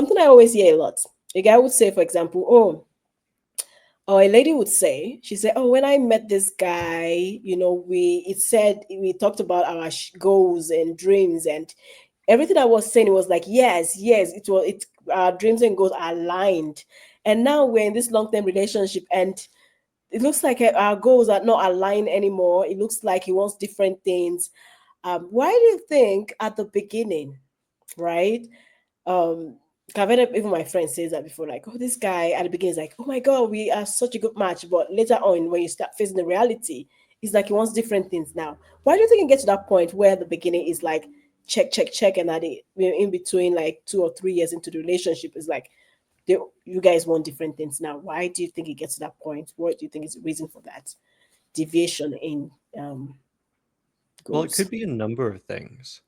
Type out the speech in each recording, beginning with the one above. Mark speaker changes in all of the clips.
Speaker 1: something I always hear a lot. A guy would say, for example, oh, or a lady would say, she said, "Oh, when I met this guy, we talked about our goals and dreams and everything I was saying. It was like, yes, yes, our dreams and goals are aligned. And now we're in this long term relationship, and it looks like our goals are not aligned anymore. It looks like he wants different things. Why do you think at the beginning, right? um I've heard even my friend says that before, like, oh, this guy at the beginning is like, oh my god, we are such a good match, but later on when you start facing the reality, it's like he wants different things now. Why do you think it gets to that point where the beginning is like check, check, check, and at the in between, like 2 or 3 years into the relationship, is like you guys want different things now? Why do you think it gets to that point? What do you think is the reason for that deviation in
Speaker 2: Well, it
Speaker 1: goals?
Speaker 2: could be a number of things.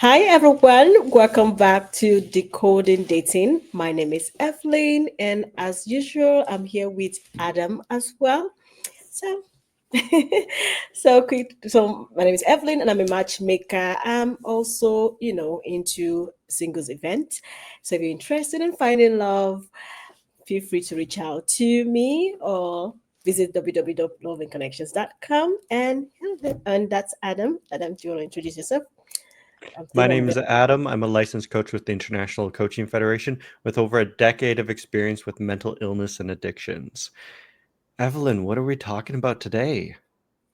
Speaker 1: Hi everyone, welcome back to Decoding Dating. My name is Evelyn, and as usual, I'm here with Adam as well. So, so my name is Evelyn, and I'm a matchmaker. I'm also, into singles event. So if you're interested in finding love, feel free to reach out to me or visit www.loveandconnections.com. And that's Adam. Adam, do you want to introduce yourself? I'm
Speaker 2: My
Speaker 1: still on
Speaker 2: name
Speaker 1: the
Speaker 2: is Adam. I'm a licensed coach with the International Coaching Federation with over a decade of experience with mental illness and addictions. Evelyn, what are we talking about today?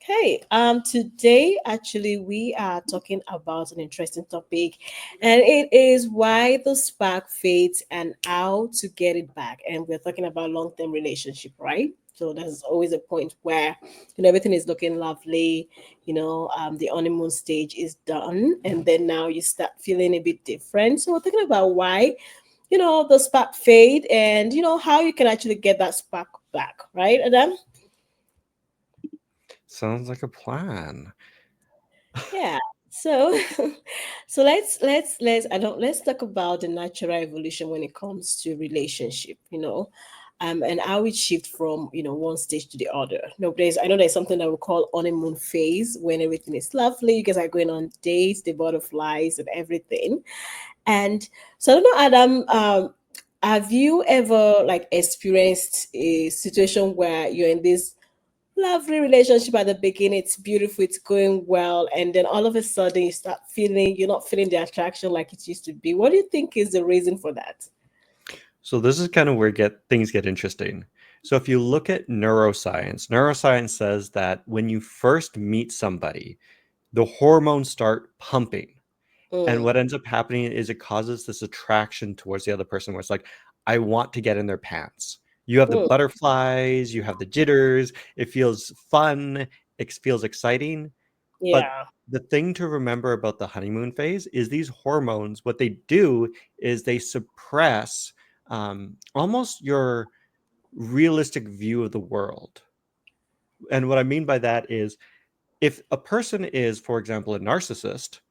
Speaker 1: Okay, today actually we are talking about an interesting topic, and it is why the spark fades and how to get it back. And we're talking about long-term relationship, right? So there's always a point where everything is looking lovely, the honeymoon stage is done, and then now you start feeling a bit different. So we're talking about why, the spark fade, and how you can actually get that spark back, right, Adam?
Speaker 2: Sounds like a plan.
Speaker 1: Yeah. So so let's talk about the natural evolution when it comes to relationship, and how it shift from, one stage to the other. No, I know there's something that we call honeymoon phase when everything is lovely, you guys are going on dates, the butterflies and everything. And so I don't know, Adam, have you ever like experienced a situation where you're in this lovely relationship at the beginning, it's beautiful, it's going well, and then all of a sudden you're not feeling the attraction like it used to be? What do you think is the reason for that?
Speaker 2: So this is kind of where get things get interesting. So if you look at neuroscience, neuroscience says that when you first meet somebody, the hormones start pumping. And
Speaker 1: Mm,
Speaker 2: what ends up happening is it causes this attraction towards the other person where it's like, I want to get in their pants. You have the
Speaker 1: mm,
Speaker 2: butterflies, you have the jitters, it feels fun, it feels exciting. But
Speaker 1: yeah.
Speaker 2: the thing to remember about the honeymoon phase is these hormones, what they do is they suppress almost your realistic view of the world. And what I mean by that is if a person is, for example, a narcissist,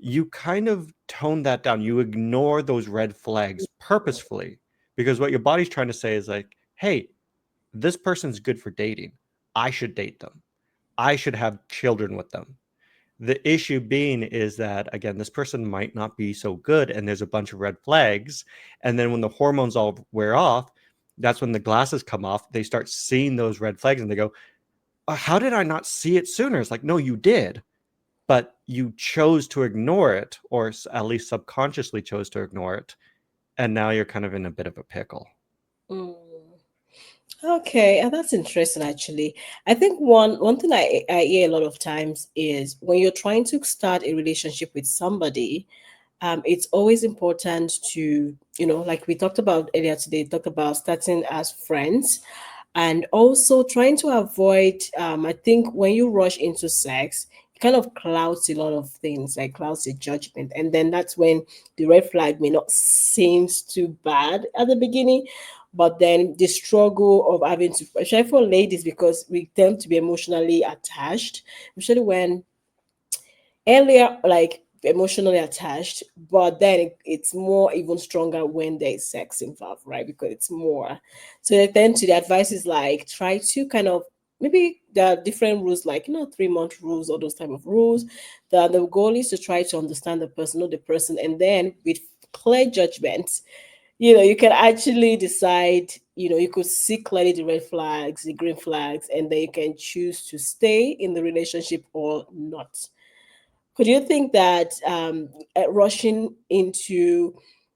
Speaker 2: you kind of tone that down. You ignore those red flags purposefully because what your body's trying to say is like, hey, this person's good for dating. I should date them. I should have children with them. The issue being is that, again, this person might not be so good and there's a bunch of red flags. And then when the hormones all wear off, that's when the glasses come off. They start seeing those red flags and they go, how did I not see it sooner? It's like, no, you did, but you chose to ignore it, or at least subconsciously chose to ignore it. And now you're kind of in a bit of a pickle.
Speaker 1: Mm. Okay, and that's interesting actually. I think one thing I hear a lot of times is when you're trying to start a relationship with somebody, it's always important to, like we talked about earlier today, talked about starting as friends and also trying to avoid, I think when you rush into sex, it kind of clouds a lot of things, like clouds the judgment. And then that's when the red flag may not seems too bad at the beginning, but then the struggle of having to, especially for ladies, because we tend to be emotionally attached, especially when earlier like emotionally attached, but then it's more even stronger when there's sex involved, right? Because it's more, so they tend to, the advice is like try to kind of maybe there are different rules, like, 3-month rules, or those type of rules. The goal is to try to understand the person, know the person, and then with clear judgments, you can actually decide, you could see clearly the red flags, the green flags, and then you can choose to stay in the relationship or not. Could you think that rushing into,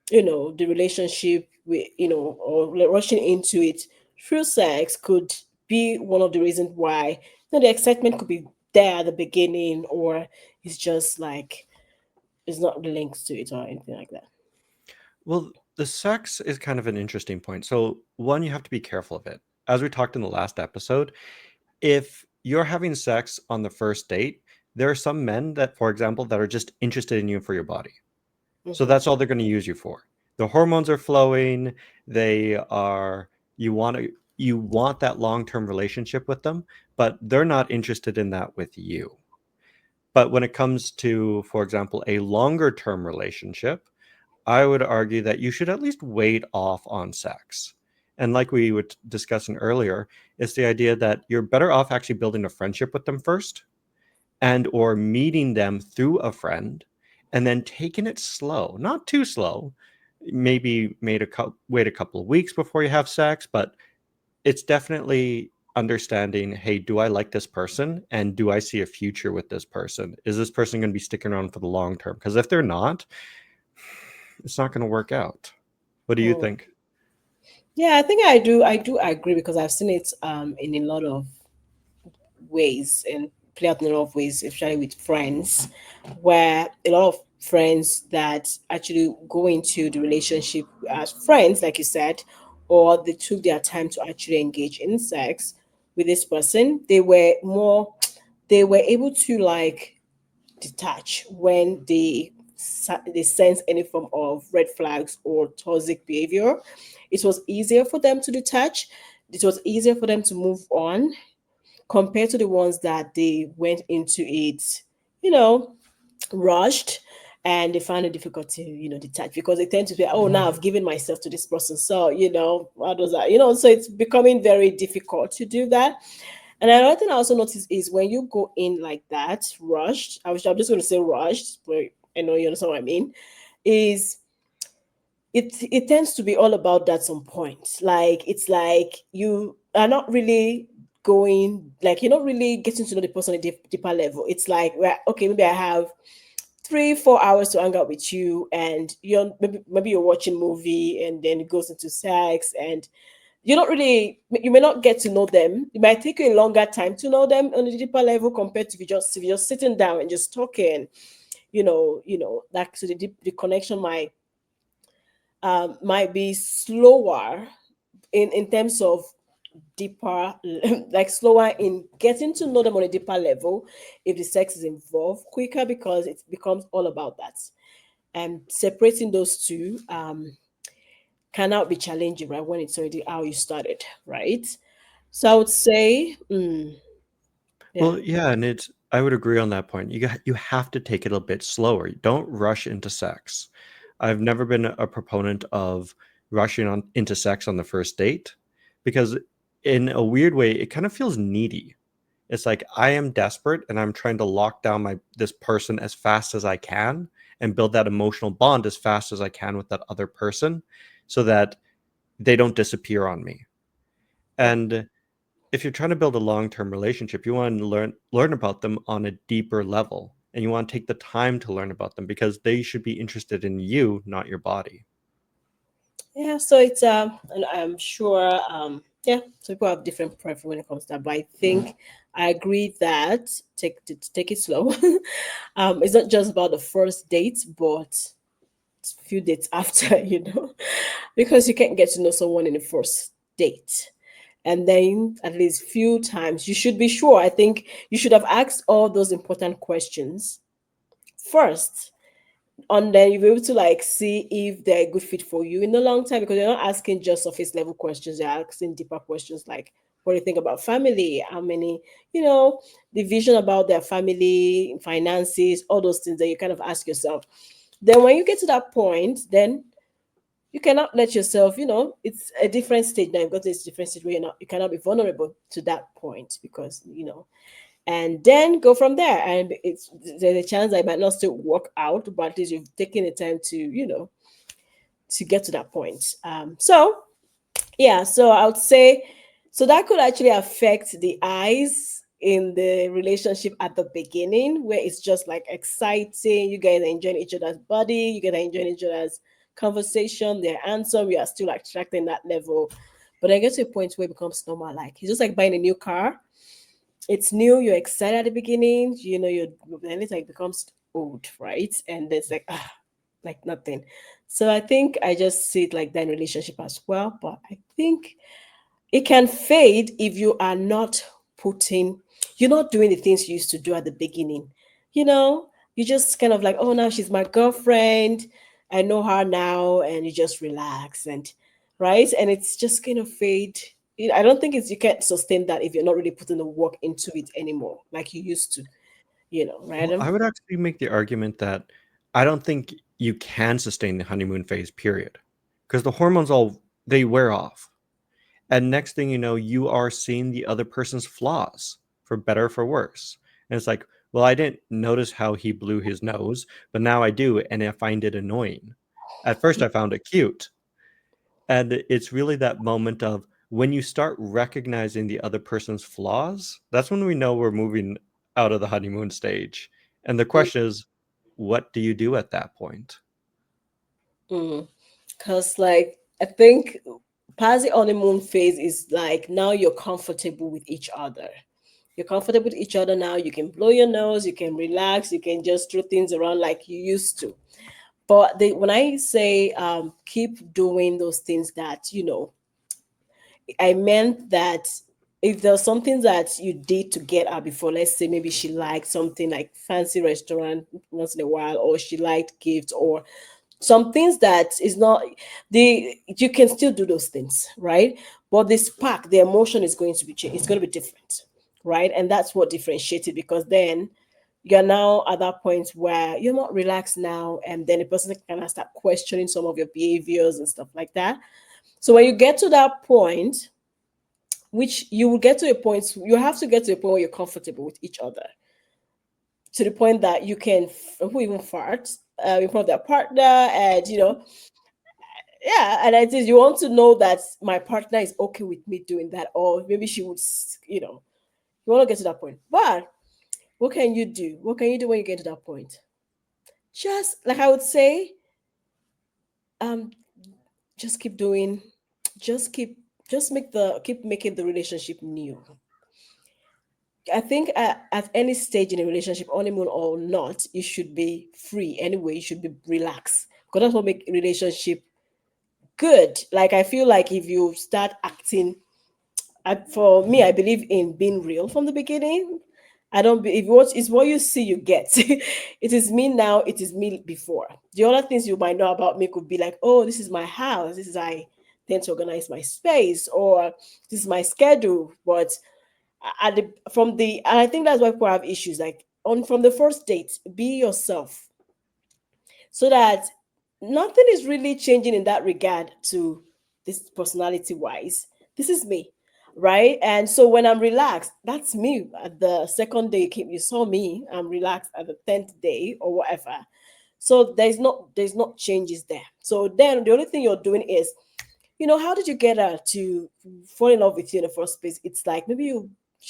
Speaker 1: the relationship with, or like rushing into it through sex could be one of the reasons why, the excitement could be there at the beginning, or it's just like it's not linked to it or anything like that?
Speaker 2: Well, the sex is kind of an interesting point. So, one, you have to be careful of it. As we talked in the last episode, if you're having sex on the first date, there are some men that, for example, that are just interested in you for your body. So
Speaker 1: Hmm.
Speaker 2: that's all they're going to use you for. The hormones are flowing. They are you want that long-term relationship with them, but they're not interested in that with you. But when it comes to, for example, a longer term relationship, I would argue that you should at least wait off on sex. And like we were discussing earlier, it's the idea that you're better off actually building a friendship with them first, and or meeting them through a friend, and then taking it slow, not too slow. Maybe wait a couple of weeks before you have sex, but it's definitely understanding, hey, do I like this person, and do I see a future with this person? Is this person going to be sticking around for the long term? Because if they're not, it's not going to work out. What do you
Speaker 1: Hmm.
Speaker 2: think?
Speaker 1: Yeah, I think I do agree, because I've seen it in a lot of ways, and play out in a lot of ways, especially with friends, where a lot of friends that actually go into the relationship as friends, like you said, or they took their time to actually engage in sex with this person, they were able to like detach when they sense any form of red flags or toxic behavior. It was easier for them to detach. It was easier for them to move on, compared to the ones that they went into it, you know, rushed, and they found it difficult to, detach, because they tend to be, oh, now I've given myself to this person. So, how does that, so it's becoming very difficult to do that. And another thing I also noticed is when you go in like that, rushed, I'm just going to say rushed, but I know you understand what I mean, is it tends to be all about that some point. Like it's like you are not really going, like you're not really getting to know the person on a deeper level. It's like, well, okay, maybe I have 3-4 hours to hang out with you, and maybe you're watching movie, and then it goes into sex, and you may not get to know them. It might take you a longer time to know them on a deeper level, compared to if you're sitting down and just talking. Like, so the connection might be slower in terms of deeper, like slower in getting to know them on a deeper level, if the sex is involved quicker, because it becomes all about that. And separating those two cannot be challenging, right, when it's already how you started, right? So I would say, yeah.
Speaker 2: Well, yeah, and I would agree on that point. You have to take it a bit slower. Don't rush into sex. I've never been a proponent of rushing on into sex on the first date, because in a weird way it kind of feels needy. It's like I am desperate and I'm trying to lock down my this person as fast as I can and build that emotional bond as fast as I can with that other person, so that they don't disappear on me. And if you're trying to build a long-term relationship, you want to learn about them on a deeper level, and you want to take the time to learn about them, because they should be interested in you, not your body.
Speaker 1: Yeah, so it's and I'm sure yeah, so people have different preference when it comes to that, but I think I agree that take it slow. It's not just about the first date, but few dates after, because you can't get to know someone in the first date. And then at least few times you should be sure. I think you should have asked all those important questions first, and then you'll be able to like see if they're a good fit for you in the long time, because you're not asking just surface level questions, you're asking deeper questions, like what do you think about family, how many, you know the vision about their family, finances, all those things that you kind of ask yourself. Then when you get to that point, then you cannot let yourself, it's a different stage now. You've got this different stage where you cannot be vulnerable to that point, because and then go from there. And there's a chance that it might not still work out, but at least you've taken the time to, to get to that point. So yeah, so I would say, so that could actually affect the eyes in the relationship at the beginning, where it's just like exciting. You guys are enjoying each other's body, you guys are enjoying each other's conversation, their answer, we are still attracting that level. But then get to a point where it becomes normal. Like it's just like buying a new car. It's new, you're excited at the beginning, then it's like becomes old, right? And it's like like nothing. So I think I just see it like that in relationship as well. But I think it can fade if you are not putting, you're not doing the things you used to do at the beginning. You know, you just kind of like, oh, now she's my girlfriend. I know her now, and you just relax and right, and it's just kind of fade. I don't think you can't sustain that if you're not really putting the work into it anymore, like you used to. Right?
Speaker 2: Well, I would actually make the argument that I don't think you can sustain the honeymoon phase, period. Because the hormones they wear off. And next thing you know, you are seeing the other person's flaws, for better or for worse. And it's like, well, I didn't notice how he blew his nose, but now I do, and I find it annoying. At first, I found it cute. And it's really that moment of when you start recognizing the other person's flaws, that's when we know we're moving out of the honeymoon stage. And the question is, what do you do at that point?
Speaker 1: Because, like, I think past the honeymoon phase is like now you're comfortable with each other. You're comfortable with each other now. You can blow your nose, you can relax, you can just throw things around like you used to. But when I say keep doing those things that, I meant that if there's something that you did to get her before, let's say maybe she liked something like fancy restaurant once in a while, or she liked gifts, or some things that is not you can still do those things, right? But the spark, the emotion is going to be changed. It's going to be different, right? And that's what differentiates it, because then you're now at that point where you're not relaxed now, and then the person can start questioning some of your behaviors and stuff like that. So when you get to that point, which you will get to a point, you have to get to a point where you're comfortable with each other, to the point that you can who even fart in front of their partner, and yeah, and I think you want to know that my partner is okay with me doing that, or maybe she would, you want to get to that point. But what can you do? What can you do when you get to that point? Just like I would say, um, just keep doing, just keep, just keep making the relationship new. I think at any stage in a relationship, honeymoon or not, you should be free anyway. You should be relaxed, because that's what make relationship good. Like I feel like if you start acting, for me, I believe in being real from the beginning. I don't be if what is what you see, you get. It is me now. It is me before. The other things you might know about me could be like, oh, this is my house. This is I tend to organize my space, or this is my schedule. But and I think that's why people have issues. Like on from the first date, be yourself, so that nothing is really changing in that regard to this personality wise. This is me, right? And so when I'm relaxed, that's me. At the second day you saw me, I'm relaxed at the 10th day or whatever. So there's not changes there. So then the only thing you're doing is, how did you get her to fall in love with you in the first place? It's like maybe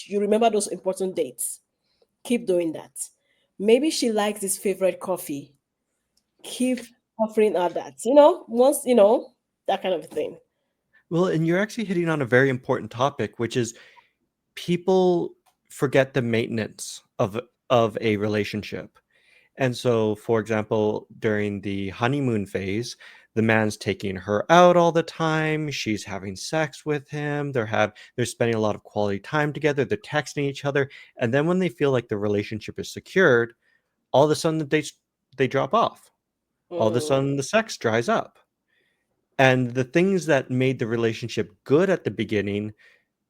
Speaker 1: you remember those important dates. Keep doing that. Maybe she likes this favorite coffee. Keep offering her that. Once, that kind of thing.
Speaker 2: Well, and you're actually hitting on a very important topic, which is people forget the maintenance of a relationship. And so, for example, during the honeymoon phase, the man's taking her out all the time. She's having sex with him. They're spending a lot of quality time together. They're texting each other. And then when they feel like the relationship is secured, all of a sudden they drop off. All of a
Speaker 1: Mm,
Speaker 2: sudden the sex dries up. And the things that made the relationship good at the beginning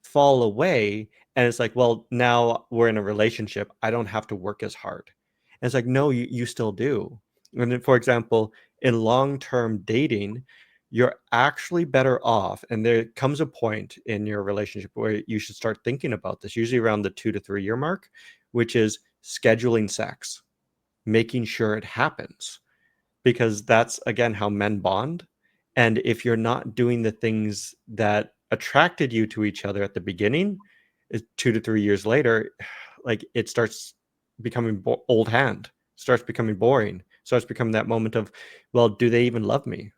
Speaker 2: fall away, and it's like, well, now we're in a relationship, I don't have to work as hard. And it's like, no, you still do. And then, for example, in long-term dating, you're actually better off. And there comes a point in your relationship where you should start thinking about this, usually around the 2 to 3 year mark, which is scheduling sex, making sure it happens, because that's again how men bond. And if you're not doing the things that attracted you to each other at the beginning, 2 to 3 years later, like it starts becoming old hand, starts becoming boring, starts becoming that moment of, well, do they even love me?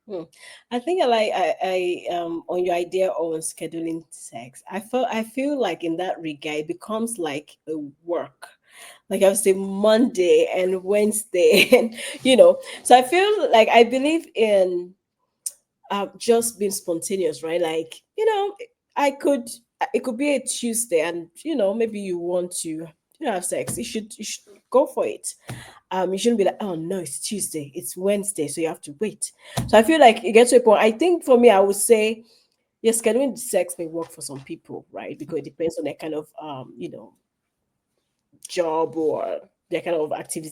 Speaker 1: Hmm. I think I on your idea on scheduling sex. I feel like in that regard it becomes like a work. Like I would say Monday and Wednesday and So I feel like I believe in just being spontaneous, right? Like, I could it could be a Tuesday and maybe you want to have sex. You should go for it. You shouldn't be like, oh no, it's Tuesday, it's Wednesday, so you have to wait. So I feel like it gets to a point. I think for me, I would say, yes, scheduling sex may work for some people, right? Because it depends on their kind of job or their kind of activity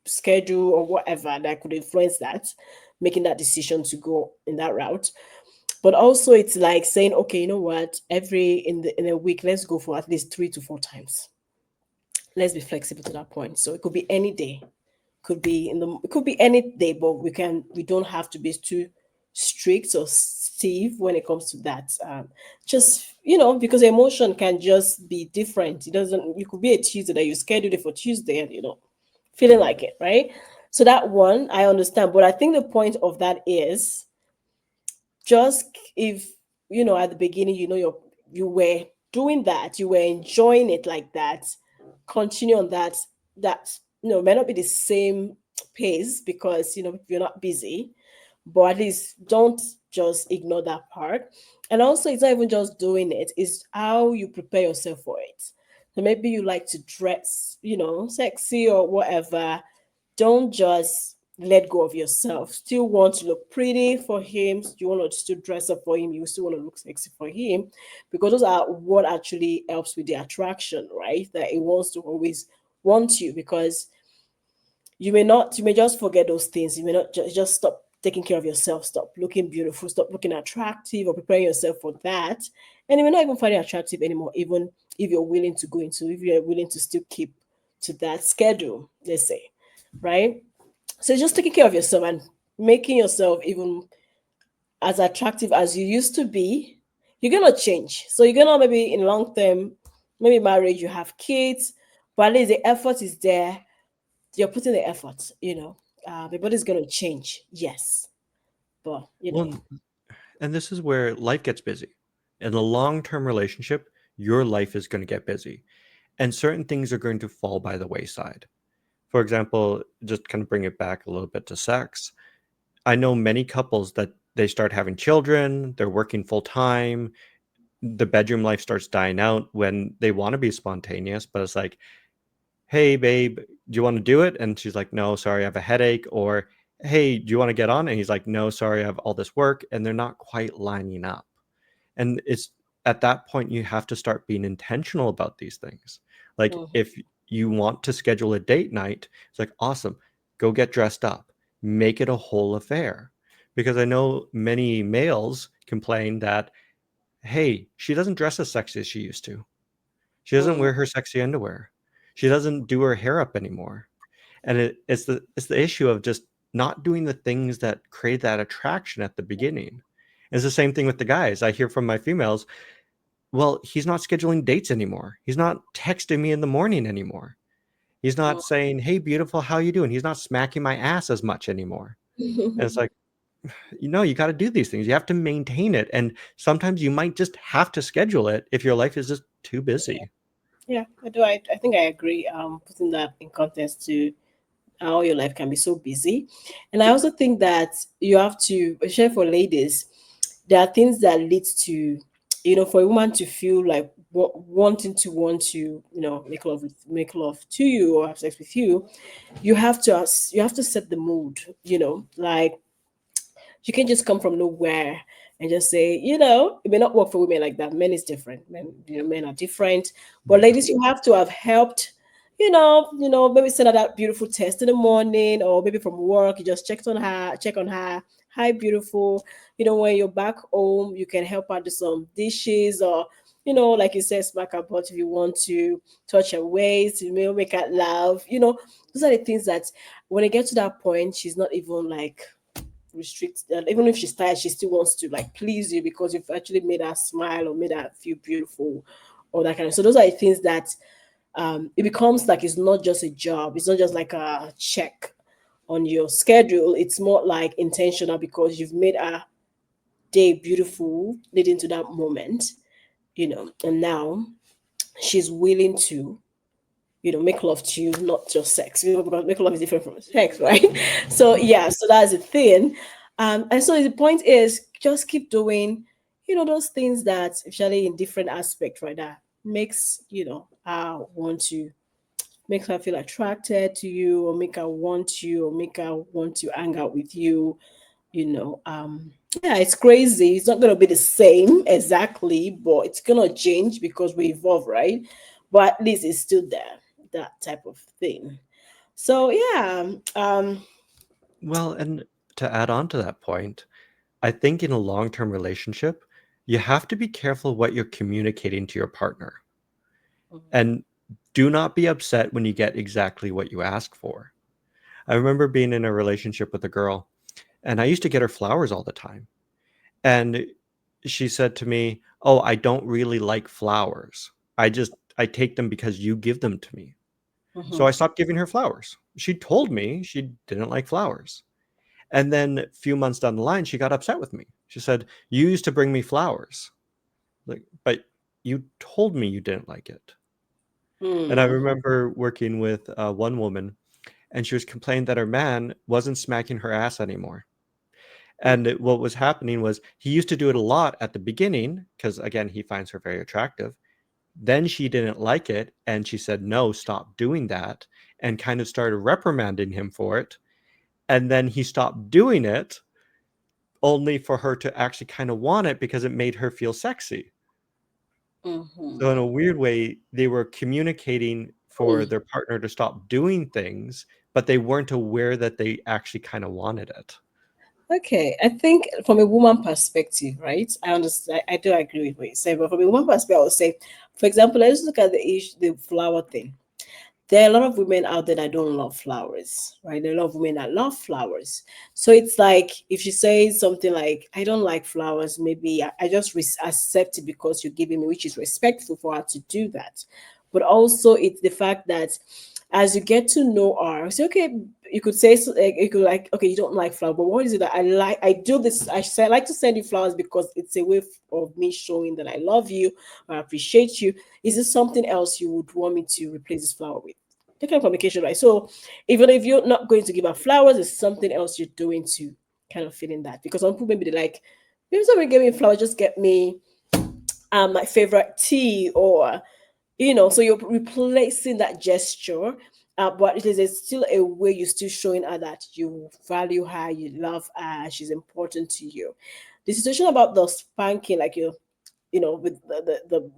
Speaker 1: schedule or whatever that could influence that, making that decision to go in that route. But also it's like saying, okay, you know what, every in a week, let's go for at least 3 to 4 times. Let's be flexible to that point. So it could be any day, could be it could be any day, but we don't have to be too strict or stiff when it comes to that. Just because emotion can just be different. It doesn't. You could be a Tuesday that you scheduled it for Tuesday, and feeling like it, right? So that one I understand, but I think the point of that is just if at the beginning, you were doing that, you were enjoying it like that, continue on that. That may not be the same pace because you're not busy, but at least don't just ignore that part. And also it's not even just doing it, it's how you prepare yourself for it. So maybe you like to dress sexy or whatever. Don't just let go of yourself. Still want to look pretty for him. You want to still dress up for him. You still want to look sexy for him, because those are what actually helps with the attraction, right? That it wants to always want you, because you may just forget those things. You may not just stop taking care of yourself, stop looking beautiful, stop looking attractive, or preparing yourself for that, and you may not even find it attractive anymore. Even if you're willing to still keep to that schedule, let's say, right? So just taking care of yourself and making yourself even as attractive as you used to be, you're gonna change. So you're gonna maybe in long term, maybe marriage, you have kids, but at least the effort is there. You're putting the effort. The body's gonna change, yes, but
Speaker 2: Well, and this is where life gets busy. In a long-term relationship, your life is going to get busy, and certain things are going to fall by the wayside. For example, just kind of bring it back a little bit to sex. I know many couples that they start having children, they're working full time, the bedroom life starts dying out when they want to be spontaneous, but it's like, hey, babe, do you want to do it? And she's like, no, sorry, I have a headache. Or, hey, do you want to get on? And he's like, no, sorry, I have all this work. And they're not quite lining up. And it's at that point, you have to start being intentional about these things. Like,
Speaker 1: mhm,
Speaker 2: if you want to schedule a date night, it's like, awesome, go get dressed up, make it a whole affair. Because I know many males complain that, hey, she doesn't dress as sexy as she used to. She doesn't
Speaker 1: mm,
Speaker 2: wear her sexy underwear. She doesn't do her hair up anymore. And it's the issue of just not doing the things that create that attraction at the beginning. It's the same thing with the guys. I hear from my females, well, he's not scheduling dates anymore. He's not texting me in the morning anymore. He's not saying, "Hey, beautiful, how you doing?" He's not smacking my ass as much anymore. And it's
Speaker 1: mm.
Speaker 2: like, you got to do these things. You have to maintain it. And sometimes you might just have to schedule it if your life is just too busy.
Speaker 1: Yeah, I do. I think I agree. Putting that in context to how your life can be so busy. And I also think that you have to share for ladies, there are things that lead to, for a woman to feel like wanting to make love to you or have sex with you. You have to set the mood. Like you can just come from nowhere and just say, it may not work for women like that. Men is different. Men are different. But
Speaker 2: Yeah.
Speaker 1: ladies, you have to have helped, maybe send her that beautiful test in the morning, or maybe from work, you just check on her, hi beautiful. When you're back home, you can help her do some dishes, or like you said, smack her butt if you want to, touch her waist, make her laugh. Those are the things that when it gets to that point, she's not even like restricted. Even if she's tired, she still wants to like please you because you've actually made her smile or made her feel beautiful, or that kind of. So those are the things that it becomes like it's not just a job. It's not just like a check on your schedule. It's more like intentional because you've made a day beautiful leading to that moment, and now she's willing to, make love to you, not just sex, because make love is different from sex, right? So yeah, so that's the thing. And so the point is just keep doing, those things that especially in different aspects, right? That makes, want to makes her feel attracted to you, or make her want you, or make her want to hang out with you. Yeah, it's crazy. It's not gonna be the same exactly, but it's gonna change because we evolve, right? But at least it's still there, that type of thing. So yeah,
Speaker 2: Well, and to add on to that point, I think in a long-term relationship, you have to be careful what you're communicating to your partner. And do not be upset when you get exactly what you ask for. I remember being in a relationship with a girl, and I used to get her flowers all the time. And she said to me, "Oh, I don't really like flowers. I take them because you give them to me." So
Speaker 1: mhm,
Speaker 2: I stopped giving her flowers. She told me she didn't like flowers. And then a few months down the line, she got upset with me. She said, "You used to bring me flowers." Like, but you told me you didn't like it. And I
Speaker 1: mm,
Speaker 2: remember working with one woman, and she was complaining that her man wasn't smacking her ass anymore. And what was happening was he used to do it a lot at the beginning because, again, he finds her very attractive. Then she didn't like it, and she said, "No, stop doing that," and kind of started reprimanding him for it. And then he stopped doing it, only for her to actually kind of want it because it made her feel sexy. So, in
Speaker 1: mhm.
Speaker 2: a weird way, they were communicating for
Speaker 1: Mm.
Speaker 2: their partner to stop doing things, but they weren't aware that they actually kind of wanted it.
Speaker 1: Okay, I think from a woman perspective, right? I understand. I do agree with what you say, but from a woman perspective, I would say, for example, let's look at the flower thing. There are a lot of women out there that don't love flowers, right? There are a lot of women that love flowers. So it's like if she says something like, I don't like flowers, maybe I just accept it because you're giving me, which is respectful for her to do that. But also, it's the fact that as you get to know her, say, okay, you could say, you could like, okay, you don't like flowers, but what is it that I like? I do this, I say, I like to send you flowers because it's a way of me showing that I love you, or I appreciate you. Is this something else you would want me to replace this flower with? That kind of communication, right? So even if you're not going to give her flowers, it's something else you're doing to kind of fit in that. Because some people maybe they like, maybe somebody give me flowers, just get me my favorite tea, or so you're replacing that gesture. But it is still a way you're still showing her that you value her, you love her, she's important to you. The situation about the spanking, like with the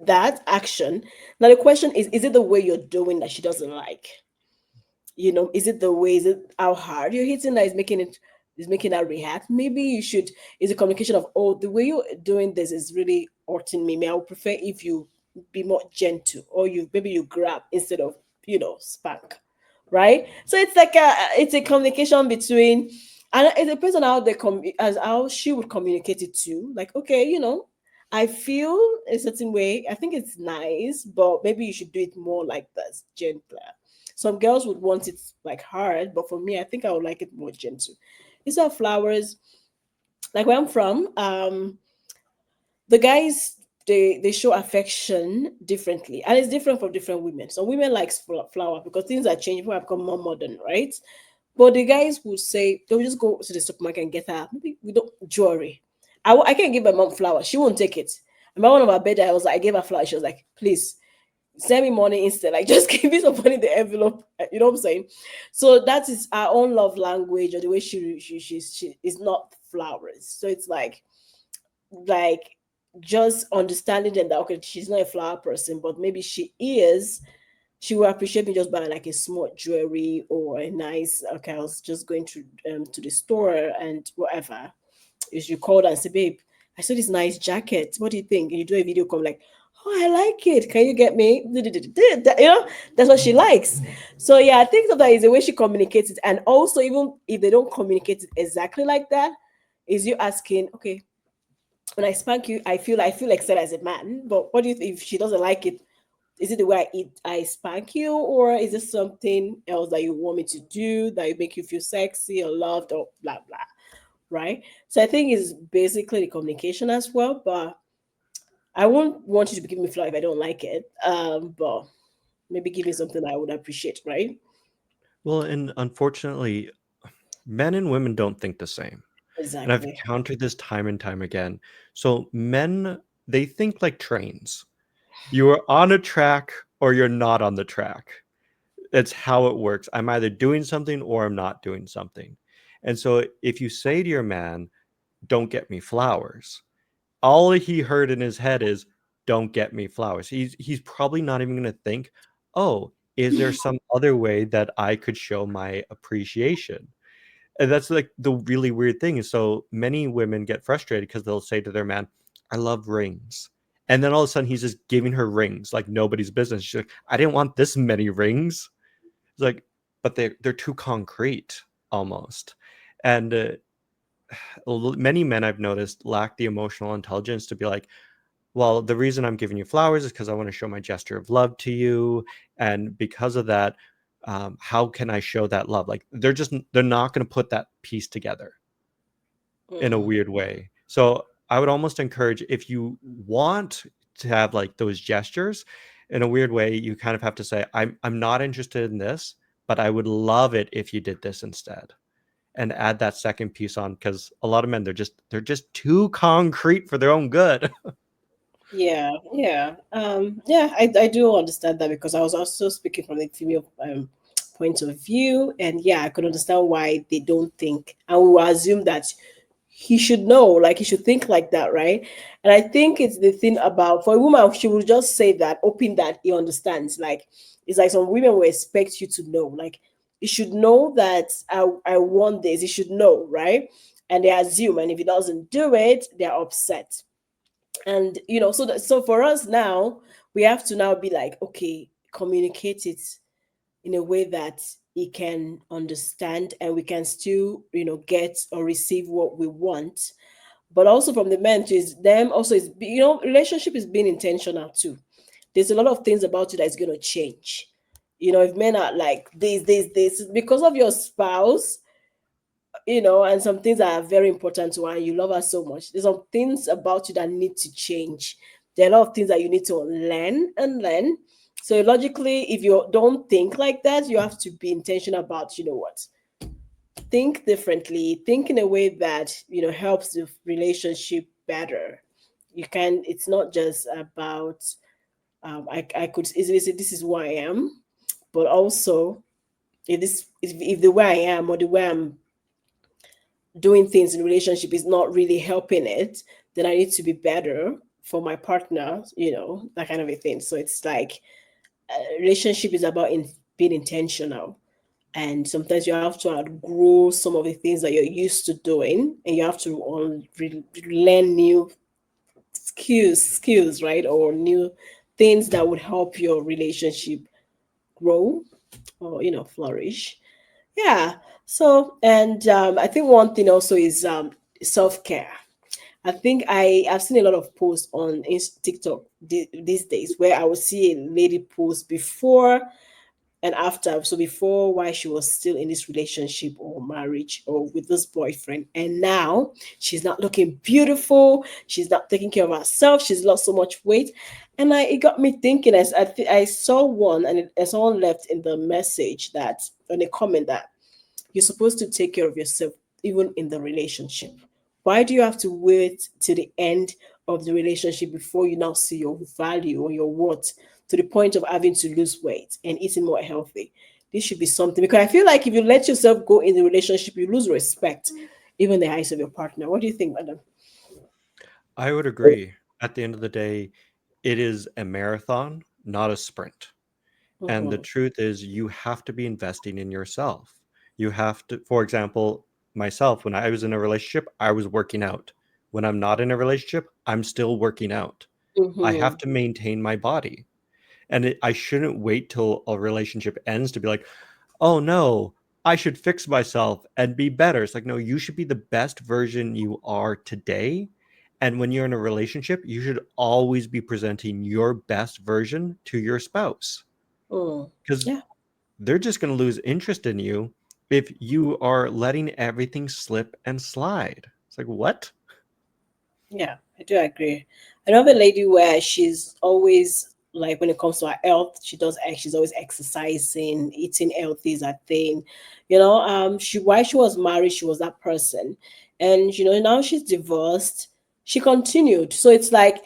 Speaker 1: that action. Now the question is it the way you're doing that she doesn't like? Is it the way, is it how hard you're hitting that is making her react? Maybe you should, is a communication of, oh, the way you're doing this is really hurting me. I would prefer if you be more gentle, or you maybe you grab instead of spank, right? So it's a communication between, and it depends on how as how she would communicate it too. Like, okay, I feel a certain way. I think it's nice, but maybe you should do it more like this, gentler. Some girls would want it like hard, but for me, I think I would like it more gentle. Instead of flowers, like where I'm from, the guys, they show affection differently, and it's different for different women. Some women like flower because things are changing. People have become more modern, right? But the guys would say they'll just go to the supermarket and get her maybe we don't jewelry. I can't give my mom flowers. She won't take it. And by one of our bed, I was like, I gave her flowers. She was like, please send me money instead. Like, just give me some money in the envelope. You know what I'm saying? So that is our own love language, or the way she is not flowers. So it's like just understanding them that okay, she's not a flower person, but maybe she is She will appreciate me just buying like a smart jewelry or a nice, okay, I was just going to the store and whatever. Is you called and say, babe, I saw this nice jacket. What do you think? And you do a video call like, oh, I like it. Can you get me? You know, that's what she likes. So yeah, I think that is the way she communicates it. And also, even if they don't communicate it exactly like that, is you asking, okay, when I spank you, I feel excited as a man. But what do you think if she doesn't like it? Is it the way I spank you, or is it something else that you want me to do that make you feel sexy or loved or blah blah? Right? So I think it's basically the communication as well. But I won't want you to give me flower if I don't like it. But maybe give me something I would appreciate, right?
Speaker 2: Well, and unfortunately, men and women don't think the same. And I've
Speaker 1: Exactly.
Speaker 2: encountered this time and time again. So men, they think like trains. You are on a track or you're not on the track. It's how it works. I'm either doing something or I'm not doing something. And so if you say to your man, don't get me flowers, all he heard in his head is, don't get me flowers. He's probably not even going to think, oh, is there some other way that I could show my appreciation? And that's like the really weird thing is so many women get frustrated because they'll say to their man, I love rings. And then all of a sudden he's just giving her rings like nobody's business. She's like, I didn't want this many rings. It's like, but they're too concrete almost. And many men I've noticed lack the emotional intelligence to be like, well, the reason I'm giving you flowers is because I want to show my gesture of love to you, and because of that, how can I show that love? Like they're not going to put that piece together in a
Speaker 1: Mm.
Speaker 2: weird way. So I would almost encourage, if you want to have like those gestures in a weird way, you kind of have to say, I'm not interested in this, but I would love it if you did this instead. And add that second piece on, because a lot of men, they're just too concrete for their own good.
Speaker 1: Yeah, yeah, yeah. I do understand that because I was also speaking from the female point of view, and yeah, I could understand why they don't think, and we will assume that he should know, like he should think like that, right? And I think it's the thing about for a woman, she will just say that, hoping that he understands. Like it's like some women will expect you to know, like you should know that I want this. You should know, right? And they assume, and if he doesn't do it, they're upset. And so for us now, we have to now be like, okay, communicate it in a way that he can understand, and we can still get or receive what we want. But also from the men to is them also is, relationship is being intentional too. There's a lot of things about you that is going to change. If men are like this because of your spouse, and some things that are very important to her, and you love her so much. There's some things about you that need to change. There are a lot of things that you need to learn and learn. So logically, if you don't think like that, you have to be intentional about, what, think differently, think in a way that helps the relationship better. You can. It's not just about. I could easily say this is who I am, but also if the way I am or the way I'm doing things in relationship is not really helping it, then I need to be better for my partner, that kind of a thing. So it's like relationship is about being intentional. And sometimes you have to outgrow some of the things that you're used to doing, and you have to learn new skills, right? Or new things that would help your relationship grow or flourish. Yeah. So, and I think one thing also is self care. I think I've seen a lot of posts on TikTok these days where I would see a lady post before and after. So before, while she was still in this relationship or marriage or with this boyfriend, and now she's not looking beautiful. She's not taking care of herself. She's lost so much weight, and it got me thinking. As I saw one, and someone left in the message that on a comment that you're supposed to take care of yourself even in the relationship. Why do you have to wait to the end of the relationship before you now see your value or your worth to the point of having to lose weight and eating more healthy? This should be something because I feel like if you let yourself go in the relationship, you lose respect, even in the eyes of your partner. What do you think, madam?
Speaker 2: I would agree. At the end of the day, it is a marathon, not a sprint. And the
Speaker 1: Mm-hmm.
Speaker 2: truth is, you have to be investing in yourself. You have to, for example, myself, when I was in a relationship, I was working out. When I'm not in a relationship, I'm still working out. I have
Speaker 1: Mm-hmm.
Speaker 2: to maintain my body. And I shouldn't wait till a relationship ends to be like, oh no, I should fix myself and be better. It's like, no, you should be the best version you are today. And when you're in a relationship, you should always be presenting your best version to your spouse,
Speaker 1: Mm.
Speaker 2: because
Speaker 1: Yeah.
Speaker 2: they're just going to lose interest in you if you are letting everything slip and slide. It's like, what?
Speaker 1: Yeah, I do agree. I know of a lady where she's always like when it comes to her health, she's always exercising, eating healthy is a thing. She while she was married, she was that person. And now she's divorced. She continued. So it's like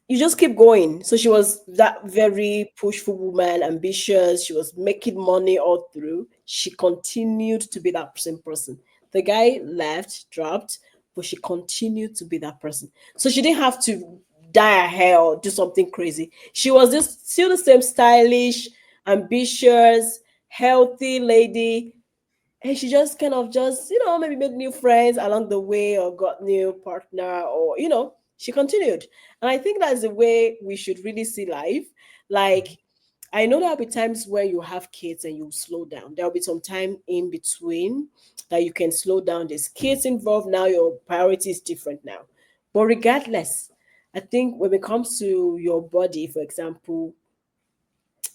Speaker 1: you just keep going. So she was that very pushful woman, ambitious. She was making money all through. She continued to be that same person. The guy left, dropped, but she continued to be that person. So she didn't have to dye her hair or do something crazy. She was just still the same stylish, ambitious, healthy lady, and she just kind of just maybe made new friends along the way or got new partner, or she continued. And I think that's the way we should really see life. Like, I know there'll be times where you have kids and you slow down. There'll be some time in between that you can slow down. There's kids involved now, your priority is different now. But regardless, I think when it comes to your body, for example,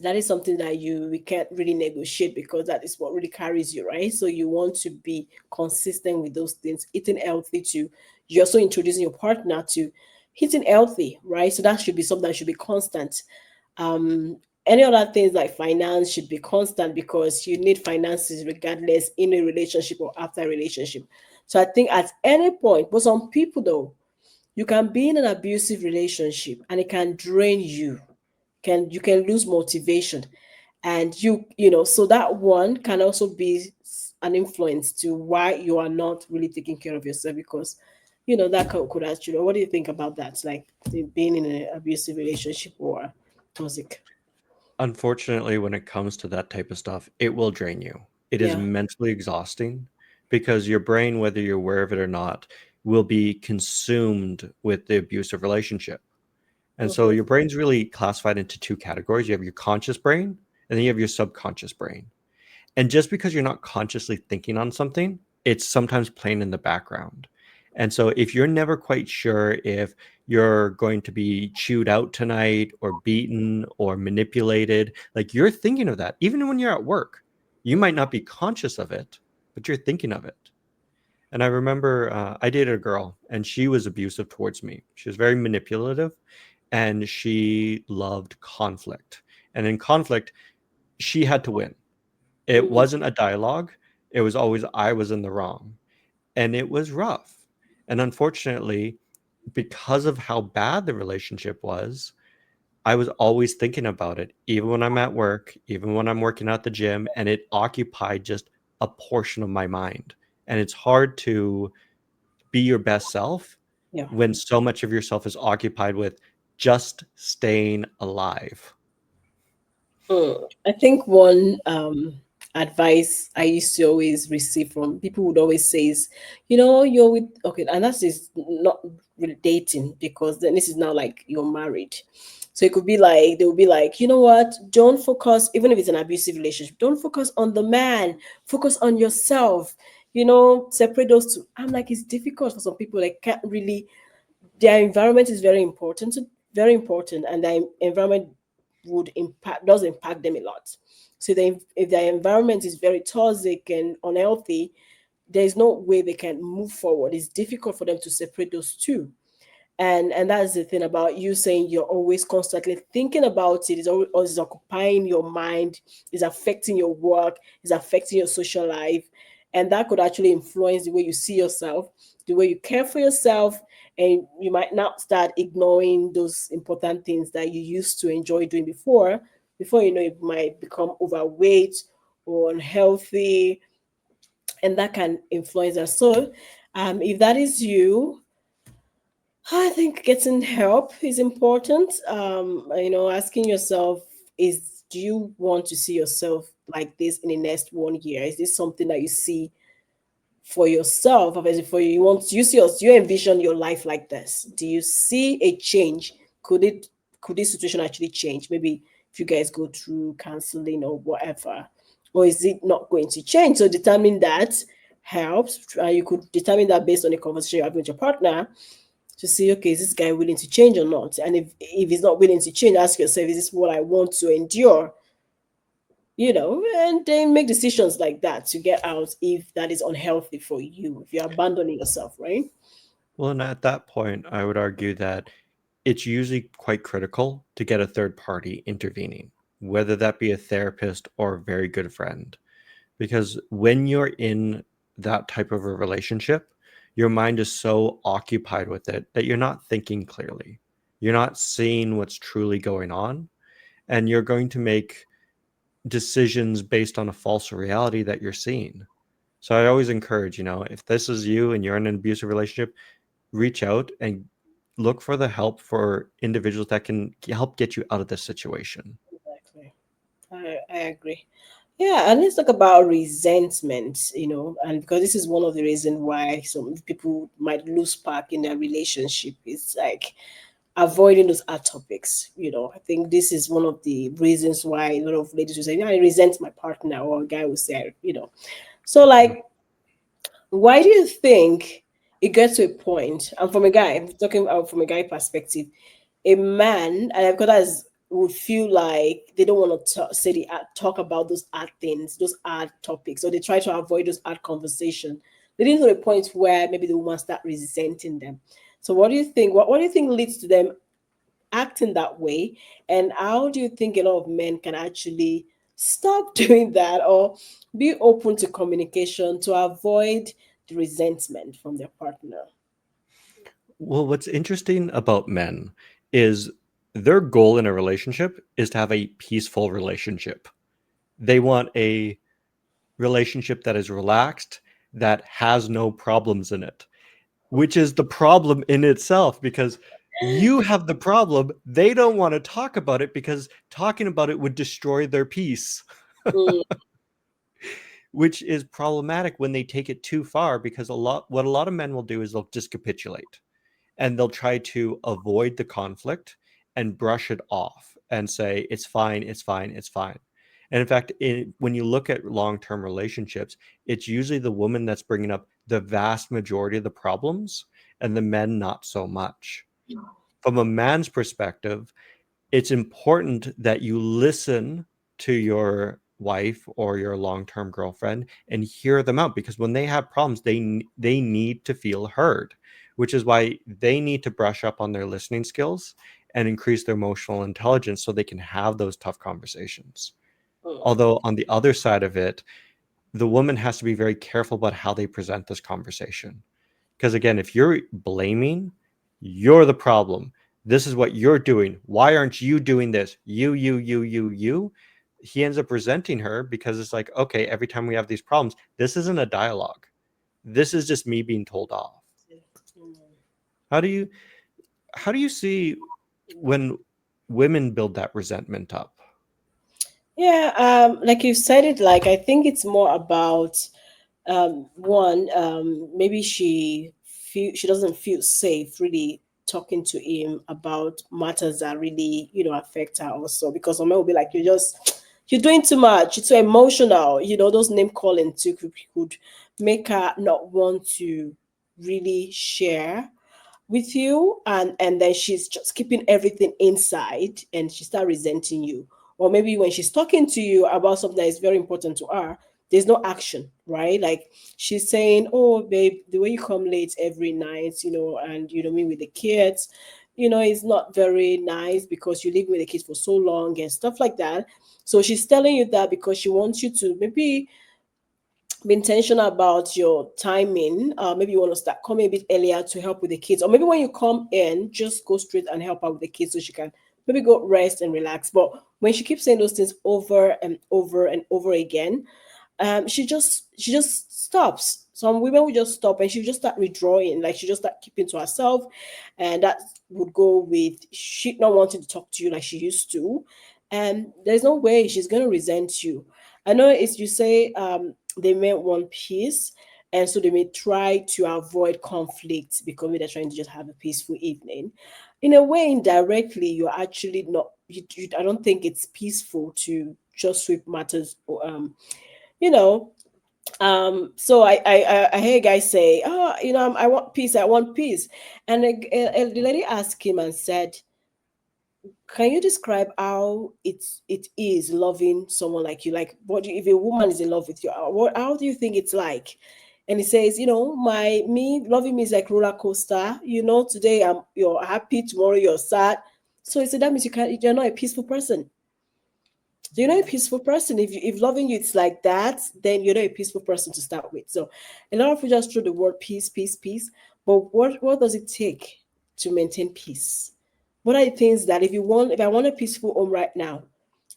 Speaker 1: that is something that we can't really negotiate, because that is what really carries you, right? So you want to be consistent with those things, eating healthy too. You're also introducing your partner to eating healthy, right? So that should be something that should be constant. um any other things like finance should be constant, because you need finances regardless, in a relationship or after a relationship. So I think at any point, but some people though, you can be in an abusive relationship and it can drain you, you can lose motivation. And so that one can also be an influence to why you are not really taking care of yourself, because that could actually, what do you think about that, like being in an abusive relationship or toxic?
Speaker 2: Unfortunately, when it comes to that type of stuff, it will drain you. It is
Speaker 1: Yeah.
Speaker 2: mentally exhausting because your brain, whether you're aware of it or not, will be consumed with the abusive relationship. And so
Speaker 1: Mm-hmm.
Speaker 2: your brain's really classified into two categories. You have your conscious brain, and then you have your subconscious brain. And just because you're not consciously thinking on something, it's sometimes playing in the background. And so if you're never quite sure if you're going to be chewed out tonight or beaten or manipulated, like you're thinking of that. Even when you're at work, you might not be conscious of it, but you're thinking of it. And I remember I dated a girl and she was abusive towards me. She was very manipulative and she loved conflict. And in conflict, she had to win. It
Speaker 1: Mm.
Speaker 2: wasn't a dialogue. It was always I was in the wrong. And it was rough. And unfortunately, because of how bad the relationship was, I was always thinking about it, even when I'm at work, even when I'm working at the gym, and it occupied just a portion of my mind. And it's hard to be your best self
Speaker 1: Yeah.
Speaker 2: when so much of yourself is occupied with just staying alive.
Speaker 1: Mm. I think one advice I used to always receive from people would always say is, you're with, okay, and that's is not really dating, because then this is now like you're married. So it could be like they will be like, what? Don't focus, even if it's an abusive relationship, don't focus on the man, focus on yourself. Separate those two. I'm like, it's difficult for some people. They can't really, their environment is very important, and their environment does impact them a lot. So if their environment is very toxic and unhealthy, there's no way they can move forward. It's difficult for them to separate those two. And that's the thing about you saying you're always constantly thinking about it, is always occupying your mind, is affecting your work, is affecting your social life. And that could actually influence the way you see yourself, the way you care for yourself. And you might now start ignoring those important things that you used to enjoy doing before you know, it might become overweight or unhealthy, and that can influence us. So if that is you, I think getting help is important. Asking yourself, is do you want to see yourself like this in the next 1 year? Is this something that you see for yourself? Obviously, for you, you want, do you see us, do you envision your life like this? Do you see a change? Could it, could this situation actually change? Maybe if you guys go through counseling or whatever, or is it not going to change? So determine that helps. You could determine that based on the conversation you're having with your partner to see, okay, is this guy willing to change or not? And if he's not willing to change, ask yourself, is this what I want to endure? And then make decisions like that to get out if that is unhealthy for you, if you're abandoning yourself, right?
Speaker 2: Well, and at that point, I would argue that it's usually quite critical to get a third party intervening, whether that be a therapist or a very good friend. Because when you're in that type of a relationship, your mind is so occupied with it that you're not thinking clearly. You're not seeing what's truly going on, and you're going to make decisions based on a false reality that you're seeing. So I always encourage, if this is you and you're in an abusive relationship, reach out and look for the help for individuals that can help get you out of this situation.
Speaker 1: Exactly. I agree. Yeah, and let's talk about resentment, and because this is one of the reasons why some people might lose spark in their relationship. It's like avoiding those hard topics. I think this is one of the reasons why a lot of ladies will say, "Yeah, I resent my partner," or a guy will say. So, like, why do you think it gets to a point? And from a guy, I'm talking about from a guy perspective, a man, and because that's would feel like they don't want to say talk about those hard things, those hard topics, or they try to avoid those hard conversations. They didn't to a point where maybe the woman start resenting them. So, what do you think? What do you think leads to them acting that way? And how do you think a lot of men can actually stop doing that or be open to communication to avoid the resentment from their partner?
Speaker 2: Well, what's interesting about men is their goal in a relationship is to have a peaceful relationship. They want a relationship that is relaxed, that has no problems in it, which is the problem in itself because you have the problem. They don't want to talk about it because talking about it would destroy their peace,
Speaker 1: Mm,
Speaker 2: which is problematic when they take it too far because what a lot of men will do is they'll just capitulate and they'll try to avoid the conflict and brush it off and say it's fine, it's fine, it's fine. And in fact, when you look at long-term relationships, it's usually the woman that's bringing up the vast majority of the problems and the men not so much. From a man's perspective, it's important that you listen to your wife or your long-term girlfriend and hear them out because when they have problems they need to feel heard, which is why they need to brush up on their listening skills and increase their emotional intelligence so they can have those tough conversations.
Speaker 1: mm,
Speaker 2: Although on the other side of it, the woman has to be very careful about how they present this conversation. Because again, if you're blaming, you're the problem. This is what you're doing. Why aren't you doing this? You. He ends up resenting her because it's like, okay, every time we have these problems, this isn't a dialogue. This is just me being told off.
Speaker 1: mm.
Speaker 2: How do you how do you see when women build that resentment up?
Speaker 1: Yeah, like you said it, like I think it's more about one, maybe she doesn't feel safe really talking to him about matters that really affect her also, because some men will be like, you're doing too much, you're too emotional, those name calling too could make her not want to really share with you, and then she's just keeping everything inside and she start resenting you. Or maybe when she's talking to you about something that is very important to her, there's no action, right? Like she's saying, oh babe, the way you come late every night, and me with the kids, it's not very nice because you live with the kids for so long and stuff like that. So she's telling you that because she wants you to maybe be intentional about your timing. Maybe you want to start coming a bit earlier to help with the kids, or maybe when you come in, just go straight and help out with the kids so she can maybe go rest and relax. But when she keeps saying those things over and over and over again, she just stops. Some women will just stop and she just start withdrawing, like she just start keeping to herself, and that would go with she not wanting to talk to you like she used to. and there's no way she's going to resent you. I know it's you say they may want peace, and so they may try to avoid conflict because maybe they're trying to just have a peaceful evening. In a way, indirectly, you're actually not. I don't think it's peaceful to just sweep matters. You know. So I hear guys say, oh, I want peace. I want peace, and the lady asked him and said, can you describe how it is loving someone like you? Like, if a woman is in love with you, how do you think it's like? And he says, my me loving me is like roller coaster. Today you're happy, tomorrow you're sad. So he said that means you're not a peaceful person. So you're not a peaceful person. If loving you it's like that, then you're not a peaceful person to start with. So a lot of people just throw the word peace, peace, peace. But what does it take to maintain peace? What are the things that if I want a peaceful home right now,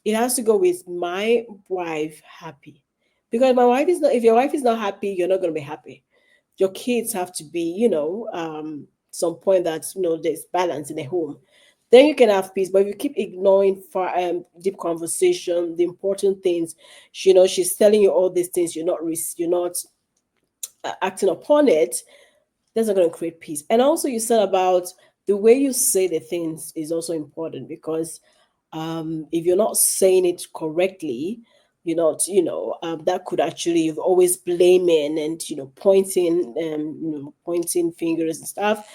Speaker 1: it has to go with my wife happy. Because my wife is not if your wife is not happy, you're not gonna be happy. Your kids have to be, some point that there's balance in the home. Then you can have peace. But if you keep ignoring far deep conversation, the important things, she's telling you all these things, you're not acting upon it, that's not going to create peace. And also, you said about the way you say the things is also important because if you're not saying it correctly, that could actually you've always blaming and pointing fingers and stuff.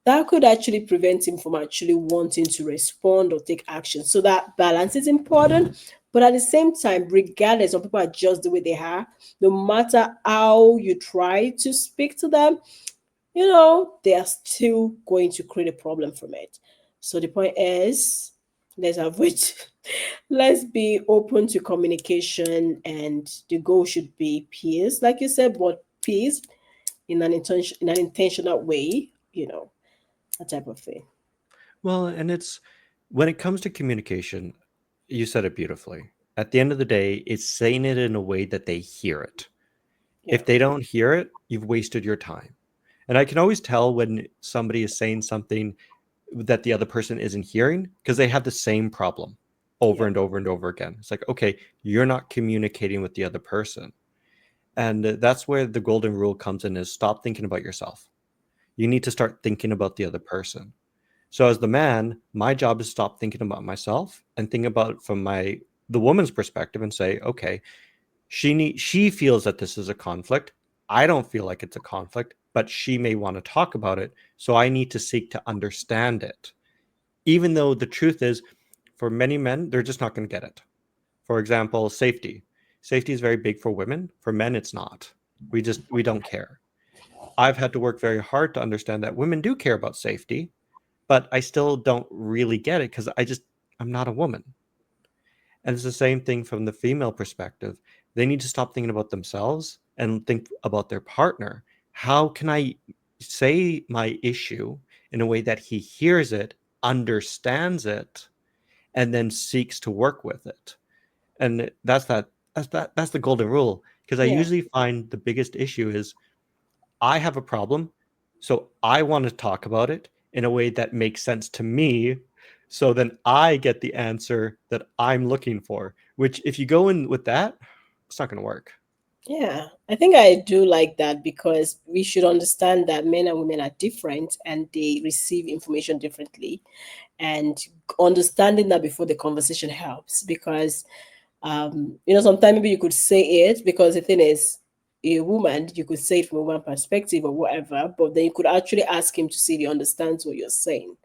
Speaker 1: That could actually prevent him from actually wanting to respond or take action. So that balance is important. But at the same time, regardless of people are just the way they are, no matter how you try to speak to them, they are still going to create a problem from it. So the point is, let's avoid, let's be open to communication, and the goal should be peace, like you said, but peace in an intentional way, that type of thing.
Speaker 2: Well, and it's when it comes to communication, you said it beautifully. At the end of the day, it's saying it in a way that they hear it.
Speaker 1: Yeah,
Speaker 2: If they don't hear it, you've wasted your time. And I can always tell when somebody is saying something that the other person isn't hearing because they have the same problem over
Speaker 1: yeah,
Speaker 2: and over and over again. It's like, okay, you're not communicating with the other person. And that's where the golden rule comes in is stop thinking about yourself. You need to start thinking about the other person. So as the man, my job is stop thinking about myself and think about it from the woman's perspective and say, okay, she feels that this is a conflict. I don't feel like it's a conflict, but she may want to talk about it. So I need to seek to understand it. Even though the truth is, for many men, they're just not going to get it. For example, safety. Safety is very big for women. For men, it's not. We don't care. I've had to work very hard to understand that women do care about safety, but I still don't really get it because I'm not a woman. And it's the same thing from the female perspective. They need to stop thinking about themselves and think about their partner. How can I say my issue in a way that he hears it, understands it, and then seeks to work with it? And that's the golden rule. Because I
Speaker 1: yeah.
Speaker 2: usually find the biggest issue is I have a problem, so I want to talk about it in a way that makes sense to me, so then I get the answer that I'm looking for. Which, if you go in with that, it's not going to work.
Speaker 1: Yeah, I think I do like that because we should understand that men and women are different and they receive information differently. And understanding that before the conversation helps because, sometimes maybe you could say it because the thing is, a woman, you could say it from a woman perspective or whatever, but then you could actually ask him to see if he understands what you're saying.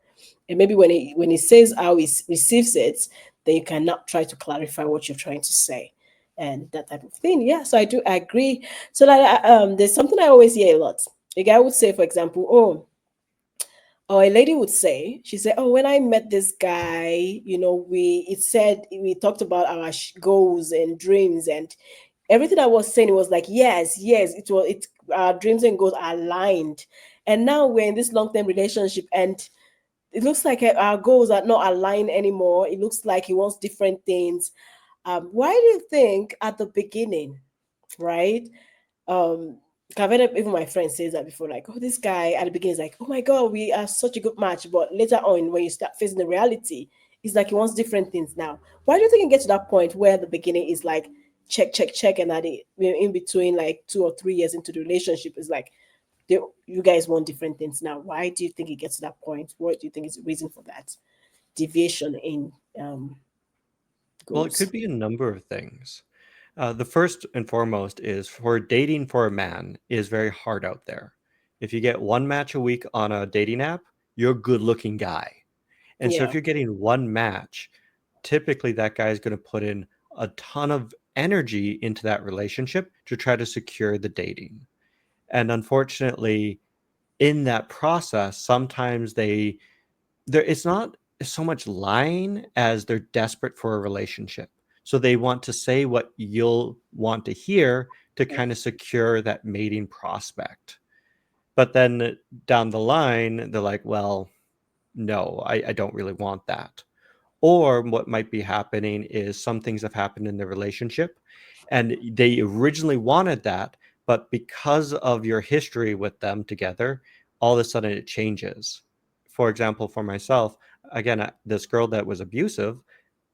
Speaker 1: And maybe when he says how he receives it, then you can now try to clarify what you're trying to say and that type of thing. Yeah, so I do agree. So like there's something I always hear a lot. A guy would say, for example, or a lady would say, she said, oh, when I met this guy, we talked about our goals and dreams, and everything I was saying, it was like, yes, yes, our dreams and goals are aligned. And now we're in this long-term relationship, and it looks like our goals are not aligned anymore. It looks like he wants different things. Why do you think at the beginning, right? Um, I've heard even my friend says that before, like, oh, this guy at the beginning is like, oh my god, we are such a good match, but later on, when you start facing the reality, It's like he wants different things now. Why do you think it gets to that point where the beginning is like check, check, check, and at the in between like 2 or 3 years into the relationship is like they, you guys want different things now? Why do you think it gets to that point? What do you think is the reason for that deviation in
Speaker 2: Well, it
Speaker 1: goals?
Speaker 2: could be a number of things. The first and foremost is for dating for a man is very hard out there. If you get one match a week on a dating app, you're a good looking guy. And so if
Speaker 1: Yeah.
Speaker 2: you're getting one match, typically that guy is going to put in a ton of energy into that relationship to try to secure the dating. And unfortunately, in that process, sometimes there it's not so much lying as they're desperate for a relationship. So they want to say what you'll want to hear to kind of secure that mating prospect. But then down the line, they're like, well, no, I don't really want that. Or what might be happening is some things have happened in the relationship and they originally wanted that, but because of your history with them together, all of a sudden it changes. For example, for myself, again, this girl that was abusive,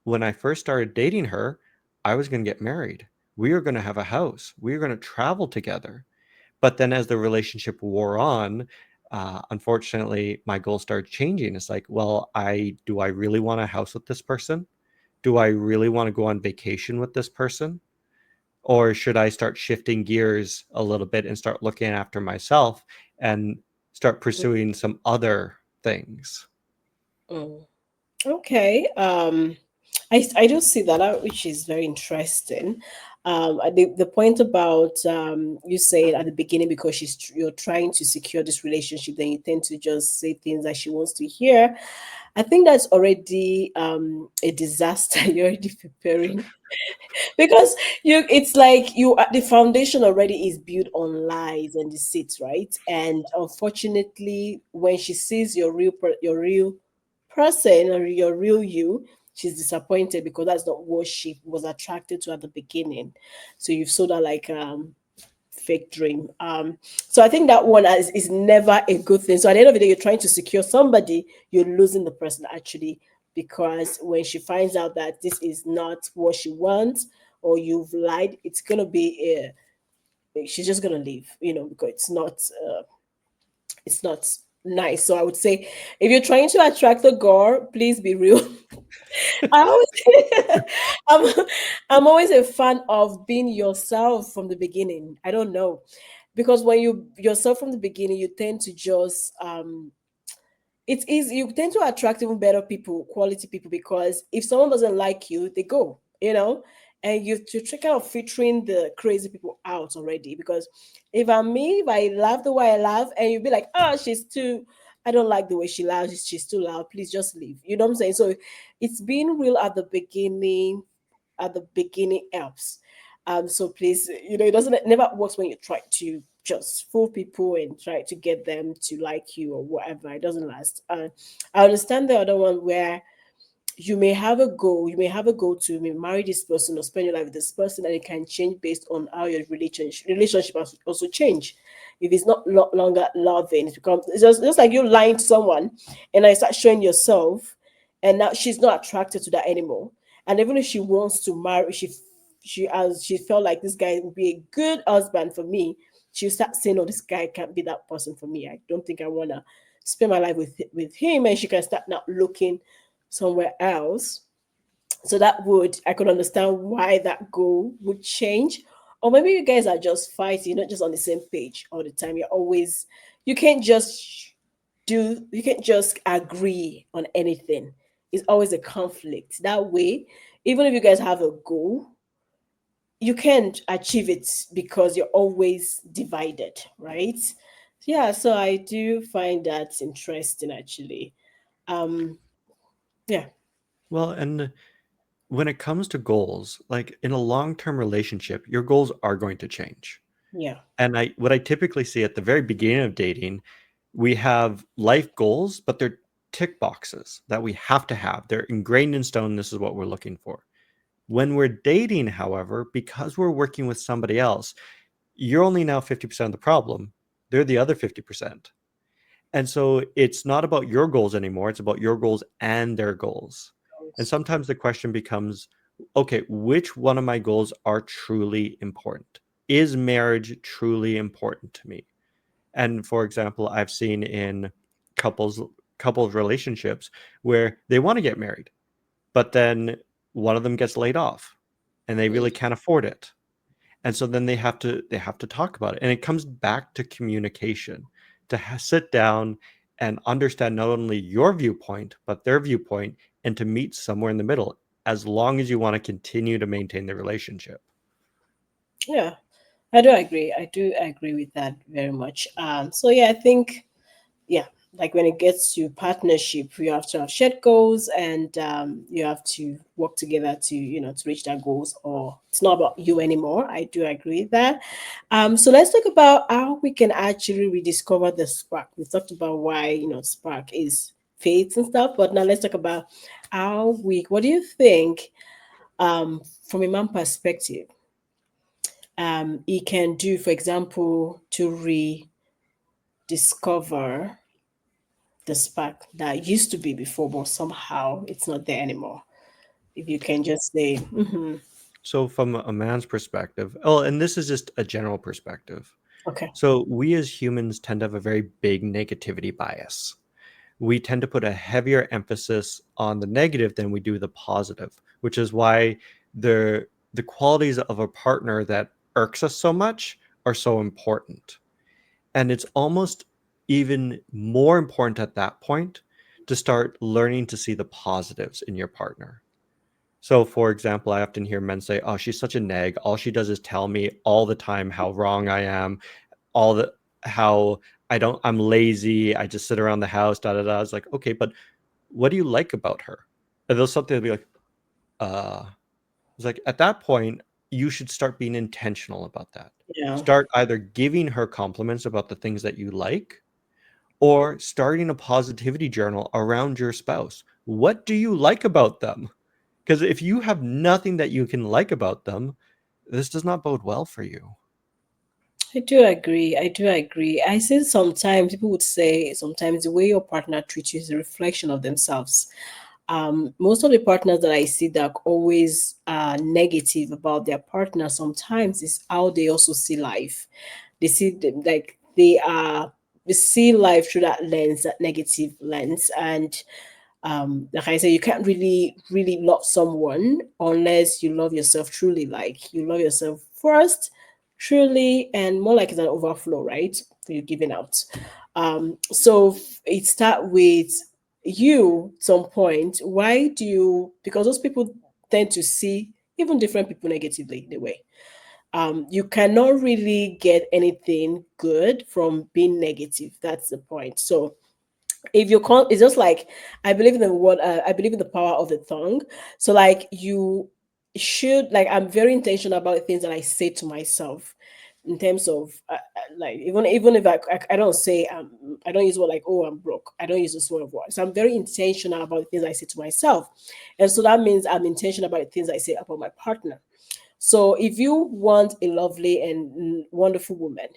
Speaker 2: when I first started dating her, I was going to get married. We were going to have a house. We were going to travel together. But then as the relationship wore on, unfortunately, my goals started changing. It's like, well, I do I really want a house with this person? Do I really want to go on vacation with this person? Or should I start shifting gears a little bit and start looking after myself and start pursuing some other things?
Speaker 1: Mm. Okay. I do see that, which is very interesting. The point about you saying at the beginning because you're trying to secure this relationship, then you tend to just say things that she wants to hear. I think that's already a disaster. You're already preparing because it's like the foundation already is built on lies and deceit, right? And unfortunately when she sees your real person or your real you, she's disappointed because that's not what she was attracted to at the beginning. So you've sold her like fake dream. So I think that one is never a good thing. So at the end of the day, you're trying to secure somebody, you're losing the person actually, because when she finds out that this is not what she wants or you've lied, it's gonna be she's just gonna leave, because it's not nice. So I would say if you're trying to attract a girl, please be real. I always, I'm, I'm always a fan of being yourself from the beginning. I don't know, because when you yourself from the beginning, you tend to just it's easy. You tend to attract even better people, quality people, because if someone doesn't like you, they go, and you're kind of filtering the crazy people out already. Because if I'm me, if I laugh the way I laugh, and you'd be like, oh, I don't like the way she laughs, she's too loud, please just leave. You know what I'm saying? So it's being real at the beginning helps. So please, it doesn't it never works when you try to just fool people and try to get them to like you or whatever. It doesn't last. I understand the other one where you may have a goal to marry this person or spend your life with this person, and it can change based on how your relationship has also change. If it's not longer loving, it's just like you lying to someone, and I start showing yourself, and now she's not attracted to that anymore. And even if she wants to marry, she felt like this guy would be a good husband for me, she'll start saying, "Oh, this guy can't be that person for me. I don't think I wanna spend my life with him," and she can start now looking somewhere else. So that would I could understand why that goal would change. Or maybe you guys are just fighting, you're not just on the same page all the time. You can't just you can't just agree on anything. It's always a conflict. That way, even if you guys have a goal, you can't achieve it because you're always divided, right? Yeah, so I do find that interesting actually. Um, yeah,
Speaker 2: Well, and when it comes to goals, like in a long-term relationship, your goals are going to change.
Speaker 1: yeah.
Speaker 2: And what I typically see at the very beginning of dating, we have life goals, but they're tick boxes that we have to have. They're ingrained in stone. This is what we're looking for. When we're dating, however, because we're working with somebody else, you're only now 50% of the problem. They're the other 50%. And so it's not about your goals anymore. It's about your goals and their goals. And sometimes the question becomes, okay, which one of my goals are truly important? Is marriage truly important to me? And for example, I've seen in couples couples relationships where they want to get married, but then one of them gets laid off and they really can't afford it. And so then they have to talk about it, and it comes back to communication, to sit down and understand not only your viewpoint but their viewpoint, and to meet somewhere in the middle, as long as you want to continue to maintain the relationship.
Speaker 1: Yeah, I do agree. I do agree with that very much. So yeah, I think yeah, like when it gets to partnership, you have to have shared goals, and you have to work together to to reach that goals. Or it's not about you anymore. I do agree with that. So let's talk about how we can actually rediscover the spark. We talked about why spark is faith and stuff, but now let's talk about how we. What do you think, from a man perspective, he can do, for example, to rediscover the spark that used to be before, but somehow it's not there anymore. If you can just say,
Speaker 2: So from a man's perspective, oh, and this is just a general perspective.
Speaker 1: okay,
Speaker 2: So we as humans tend to have a very big negativity bias. We tend to put a heavier emphasis on the negative than we do the positive, which is why the qualities of a partner that irks us so much are so important. And it's almost even more important at that point to start learning to see the positives in your partner. So, for example, I often hear men say, "Oh, she's such a nag. All she does is tell me all the time how wrong I am, all the how I'm lazy. I just sit around the house, da da da." It's like, okay, but what do you like about her? And there's something to be like, uh, it's like at that point, you should start being intentional about that.
Speaker 1: yeah,
Speaker 2: Start either giving her compliments about the things that you like, or starting a positivity journal around your spouse. What do you like about them? Because if you have nothing that you can like about them, this does not bode well for you.
Speaker 1: I do agree. I do agree. I say sometimes people would say sometimes the way your partner treats you is a reflection of themselves. Most of the partners that I see that are always negative about their partner sometimes is how they also see life. They see them like they see life through that lens, that negative lens, and like I said, you can't really love someone unless you love yourself truly. Like you love yourself first, truly, and more like it's an overflow, right? You're giving out. So it start with you some point. Why do you? Because those people tend to see even different people negatively in a way. You cannot really get anything good from being negative. That's the point. So if you can't, it's just like I believe in the word, I believe in the power of the tongue. So like you should, like, I'm very intentional about the things that I say to myself in terms of like even if I don't say I don't use word like, oh, I'm broke. I don't use this word of word. So I'm very intentional about the things I say to myself, and so that means I'm intentional about the things I say about my partner. So if you want a lovely and wonderful woman,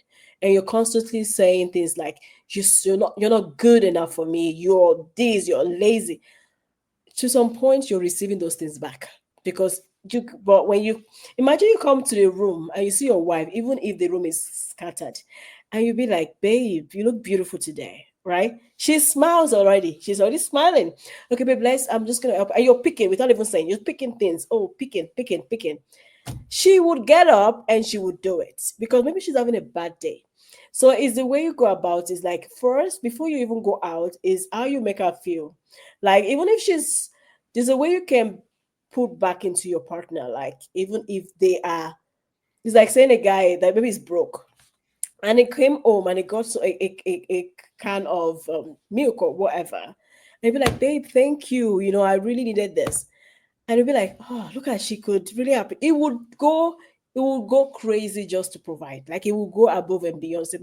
Speaker 1: and you're constantly saying things like you're not good enough for me, you're this, you're lazy, to some point you're receiving those things back because but when you imagine you come to the room and you see your wife, even if the room is scattered, and you be like, babe, you look beautiful today, right? She smiles already, she's already smiling. Okay, babe, I'm just gonna help, and you're picking without even saying, you're picking things, oh, picking, she would get up and she would do it because maybe she's having a bad day. So it's the way you go about is like first before you even go out is how you make her feel. Like even if there's a way you can put back into your partner. Like even if they are, it's like saying a guy that maybe is broke and he came home and he got a can of milk or whatever. And he'd be like, babe, thank you. I really needed this, and you'll be like, oh, look at, she could really happy. It would go crazy just to provide. Like it will go above and beyond. Say,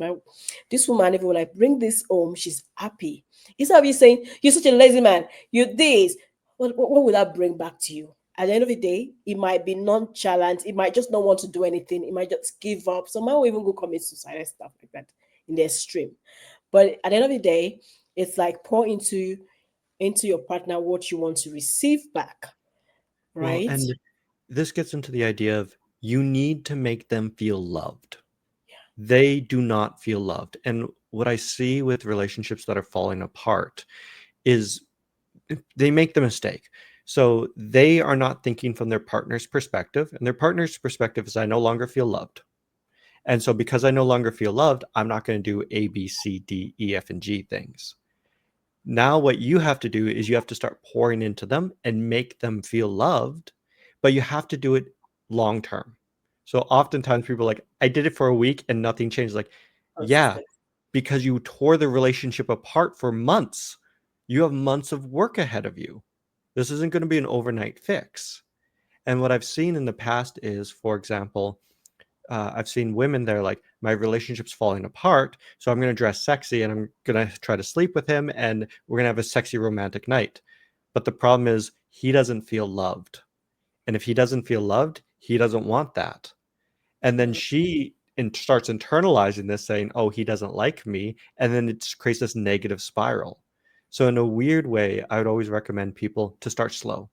Speaker 1: this woman, if you like bring this home, she's happy. Instead of you saying, you're such a lazy man, you this, what will that bring back to you? At the end of the day, it might be nonchalant, it might just not want to do anything, it might just give up. Some might even go commit suicide and stuff like that in the extreme. But at the end of the day, it's like pour into into your partner what you want to receive back,
Speaker 2: Well,
Speaker 1: right?
Speaker 2: and this gets into the idea of you need to make them feel loved. They do not feel loved. And what I see with relationships that are falling apart is they make the mistake. So they are not thinking from their partner's perspective, and their partner's perspective is I no longer feel loved. And so because I no longer feel loved, I'm not going to do A, B, C, D, E, F, and G things. Now what you have to do is you have to start pouring into them and make them feel loved, but you have to do it long term. So oftentimes people are like, I did it for a week and nothing changed. Like, yeah,
Speaker 1: Consistent.
Speaker 2: because you tore the relationship apart for months. You have months of work ahead of you. This isn't going to be an overnight fix. And what I've seen in the past is, for example, I've seen women that are like, my relationship's falling apart, so I'm going to dress sexy and I'm going to try to sleep with him and we're going to have a sexy romantic night. But the problem is, he doesn't feel loved. And if he doesn't feel loved, he doesn't want that. And then she starts internalizing this, saying, oh, he doesn't like me. And then it creates this negative spiral. So, in a weird way, I would always recommend people to start slow,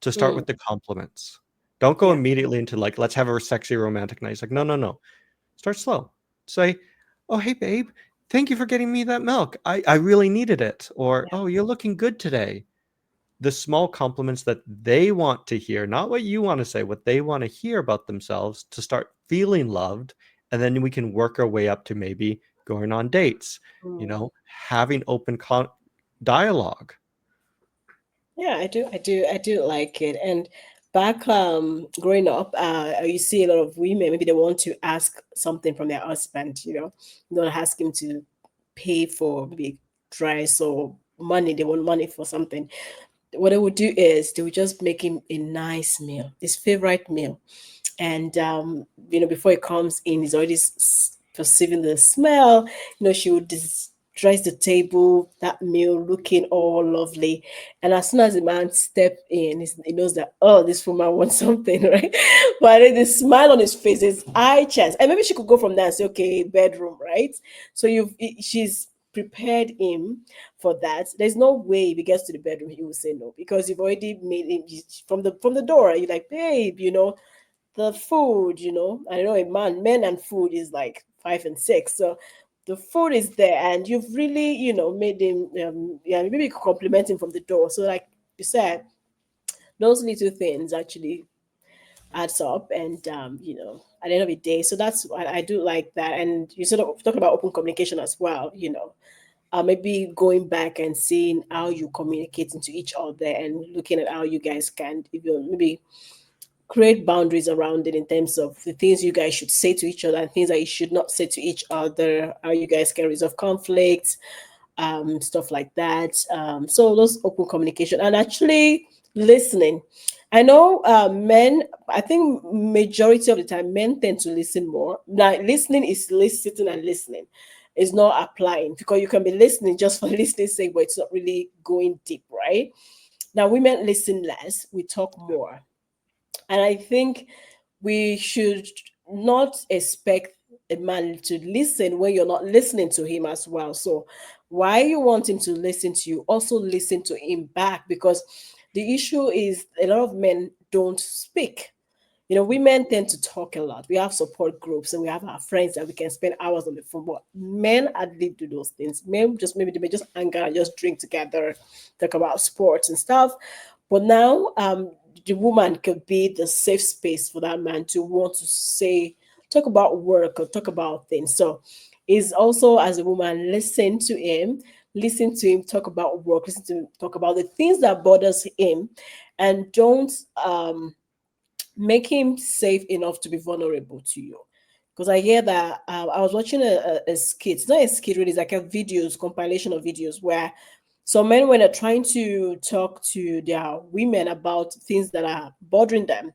Speaker 2: to start
Speaker 1: Mm,
Speaker 2: with the compliments. Don't go
Speaker 1: yeah,
Speaker 2: immediately into like, let's have a sexy romantic night. It's like, no, no, no. Start slow. Say, "Oh, hey, babe, thank you for getting me that milk. I really needed it." Or,
Speaker 1: yeah.
Speaker 2: "Oh, you're looking good today." The small compliments that they want to hear, not what you want to say, what they want to hear about themselves to start feeling loved. And then we can work our way up to maybe going on dates,
Speaker 1: Mm.
Speaker 2: having open dialogue.
Speaker 1: Yeah, I do like it. And back growing up, you see a lot of women, maybe they want to ask something from their husband, they want to ask him to pay for maybe dress or money. They want money for something. What they would do is they would just make him a nice meal, his favorite meal. And before it comes in, he's already perceiving the smell. She would dress the table, that meal looking all lovely. And as soon as the man step in, he knows that, oh, this woman wants something, right? But then the smile on his face is eye chance, and maybe she could go from there and say, okay, bedroom, right? So she's prepared him for that. There's no way if he gets to the bedroom he will say no, because you've already made him from the door. You're like, babe, the food, I know a men and food is like 5 and 6. So the food is there, and you've really, made him, yeah, maybe you could compliment him from the door. So, like you said, those little things actually adds up, and at the end of the day, so that's I do like that. And you sort of talk about open communication as well. Maybe going back and seeing how you communicate into each other, and looking at how you guys can, if you maybe create boundaries around it in terms of the things you guys should say to each other and things that you should not say to each other, how you guys can resolve conflicts, stuff like that. So those open communication and actually listening. I know men, I think majority of the time men tend to listen more. Now listening is sitting and listening. It's not applying, because you can be listening just for listening sake, but it's not really going deep, right? Now women listen less, we talk more. And I think we should not expect a man to listen when you're not listening to him as well. So, why you want him to listen to you, also listen to him back, because the issue is a lot of men don't speak. Women tend to talk a lot. We have support groups and we have our friends that we can spend hours on the phone. But men hardly do those things. Men just maybe they may just hang out and just drink together, talk about sports and stuff. But now, the woman could be the safe space for that man to want to say, talk about work or talk about things. So, is also as a woman, listen to him talk about work, listen to him talk about the things that bothers him, and don't make him safe enough to be vulnerable to you. Because I hear that I was watching a skit. It's not a skit really, it's like a videos compilation of videos where some men, when they're trying to talk to their women about things that are bothering them,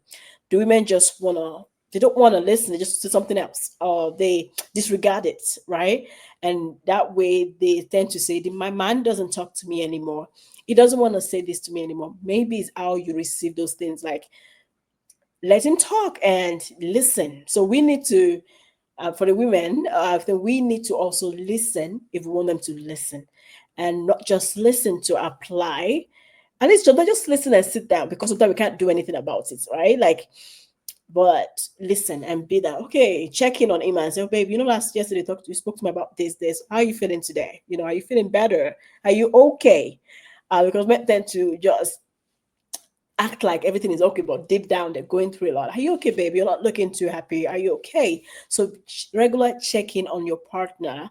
Speaker 1: the women just wanna they don't want to listen, they just say something else, or they disregard it, right? And that way they tend to say, my man doesn't talk to me anymore, he doesn't want to say this to me anymore. Maybe it's how you receive those things, like let him talk and listen. So we need to, for the women, I think we need to also listen if we want them to listen. and not just listen to apply. At least just listen and sit down, because sometimes we can't do anything about it, right? Like, but listen and be that. Okay, check in on him and say, oh, babe, last yesterday you spoke to me about this. How are you feeling today? Are you feeling better? Are you okay? Because men tend to just act like everything is okay, but deep down they're going through a lot. Are you okay, babe? You're not looking too happy. Are you okay? So regular check-in on your partner,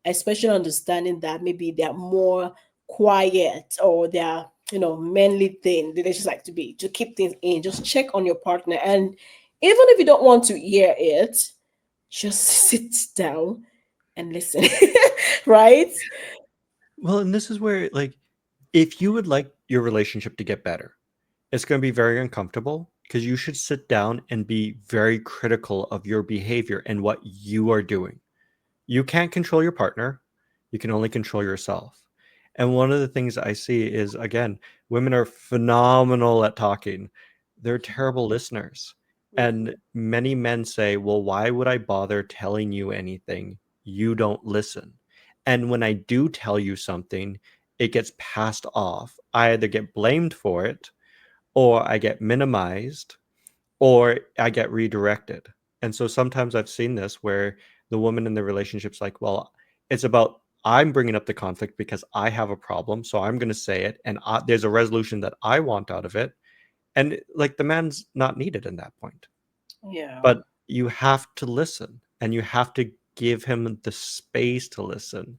Speaker 1: especially understanding that maybe they're more quiet, or they're manly thing. They just like to keep things in. Just check on your partner, and even if you don't want to hear it, just sit down and listen. Right?
Speaker 2: Well, and this is where, like, if you would like your relationship to get better, it's going to be very uncomfortable because you should sit down and be very critical of your behavior and what you are doing. You can't control your partner, you can only control yourself. And one of the things I see is, again, women are phenomenal at talking. They're terrible listeners. And many men say, well, why would I bother telling you anything? You don't listen. And when I do tell you something, it gets passed off. I either get blamed for it, or I get minimized, or I get redirected. And so sometimes I've seen this where the woman in the relationship's like, well, it's about I'm bringing up the conflict because I have a problem, so I'm going to say it, and there's a resolution that I want out of it. And like the man's not needed in that point.
Speaker 1: Yeah.
Speaker 2: But you have to listen, and you have to give him the space to listen.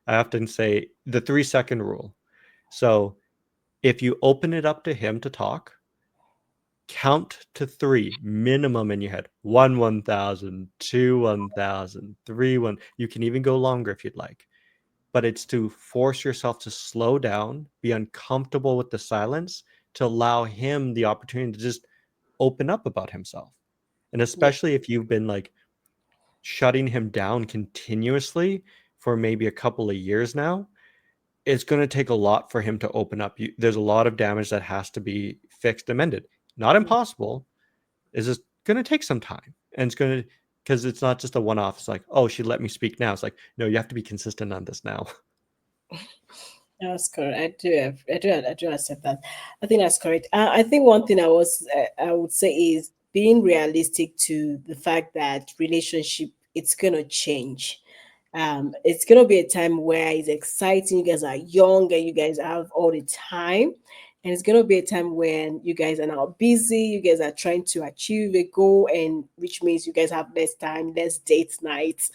Speaker 2: I often say the 3-second rule. So if you open it up to him to talk, count to 3 minimum in your head. 1 1,000, 2 1,000, 3 1. You can even go longer if you'd like. But it's to force yourself to slow down, be uncomfortable with the silence, to allow him the opportunity to just open up about himself. And
Speaker 1: Yeah.
Speaker 2: especially if you've been like shutting him down continuously for maybe a couple of years now, it's going to take a lot for him to open up. There's a lot of damage that has to be fixed and mended. Not impossible, is just going to take some time, and it's going to, because it's not just a one-off. It's like, oh, she let me speak now. It's like, no, you have to be consistent on this now.
Speaker 1: That's correct. I do accept that. I think that's correct. I think one thing I would say is being realistic to the fact that relationship, it's gonna change. It's gonna be a time where it's exciting. You guys are young and you guys have all the time, and it's gonna be a time when you guys are now busy. You guys are trying to achieve a goal, and which means you guys have less time, less date nights.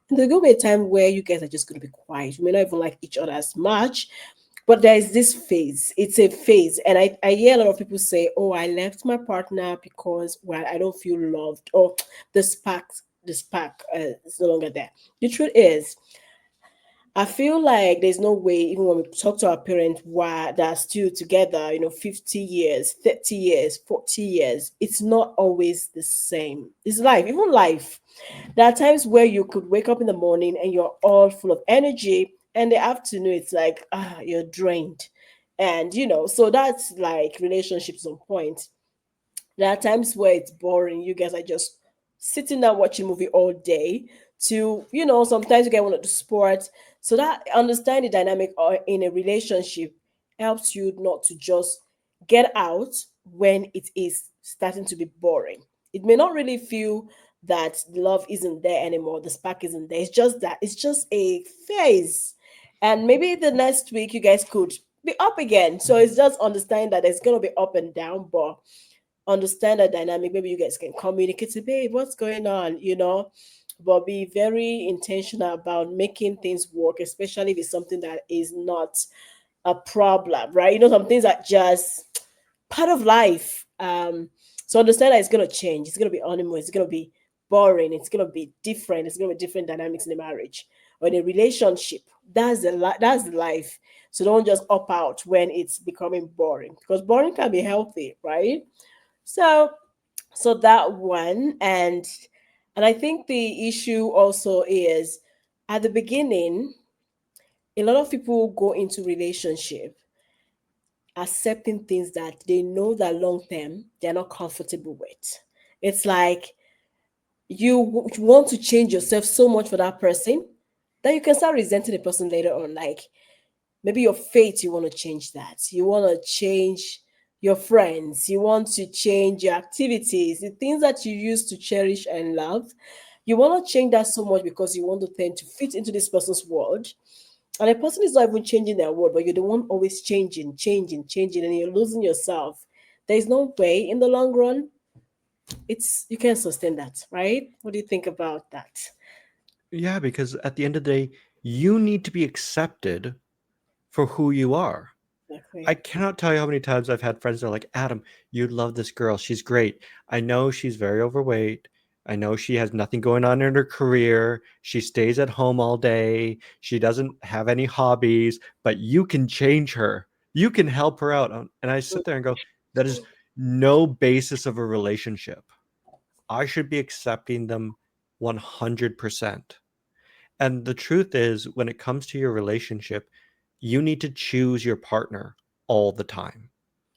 Speaker 1: And there's gonna be a time where you guys are just gonna be quiet. You may not even like each other as much, but there is this phase. It's a phase. And I hear a lot of people say, oh, I left my partner because, well, I don't feel loved, or the spark is no longer there. The truth is, I feel like there's no way, even when we talk to our parents why they're still together, 50 years, 30 years, 40 years, it's not always the same. It's life, even life. There are times where you could wake up in the morning and you're all full of energy, and the afternoon it's like, you're drained. And so that's like relationships on point. There are times where it's boring. You guys are just sitting down watching movie all day. To sometimes you get one of the sports. So that understanding the dynamic in a relationship helps you not to just get out when it is starting to be boring. It may not really feel that love isn't there anymore, the spark isn't there. It's just that it's just a phase. And maybe the next week you guys could be up again. So it's just understanding that there's gonna be up and down, but understand that dynamic. Maybe you guys can communicate to, babe, what's going on, but be very intentional about making things work, especially if it's something that is not a problem, right? Some things are just part of life. So understand that it's gonna change. It's gonna be honeymoon. It's gonna be boring. It's gonna be different. It's gonna be different dynamics in the marriage or in a relationship. That's the life. So don't just opt out when it's becoming boring, because boring can be healthy, right? So that one. And I think the issue also is, at the beginning, a lot of people go into relationship accepting things that they know that long term they're not comfortable with. It's like you want to change yourself so much for that person that you can start resenting the person later on. Like, maybe your faith, you want to change that. You want to change your friends. You want to change your activities, the things that you used to cherish and love. You want to change that so much because you want to tend to fit into this person's world. And the person is not even changing their world, but you're the one always changing, changing, changing, and you're losing yourself. There is no way in the long run. It's you can't sustain that, right? What do you think about that?
Speaker 2: Yeah, because at the end of the day, you need to be accepted for who you are. I
Speaker 1: Exactly.
Speaker 2: cannot tell you how many times I've had friends that are like, Adam, you'd love this girl. She's great. I know she's very overweight. I know she has nothing going on in her career. She stays at home all day. She doesn't have any hobbies, but you can change her. You can help her out. And I sit there and go, that is no basis of a relationship. I should be accepting them 100%. And the truth is, when it comes to your relationship, you need to choose your partner all the time.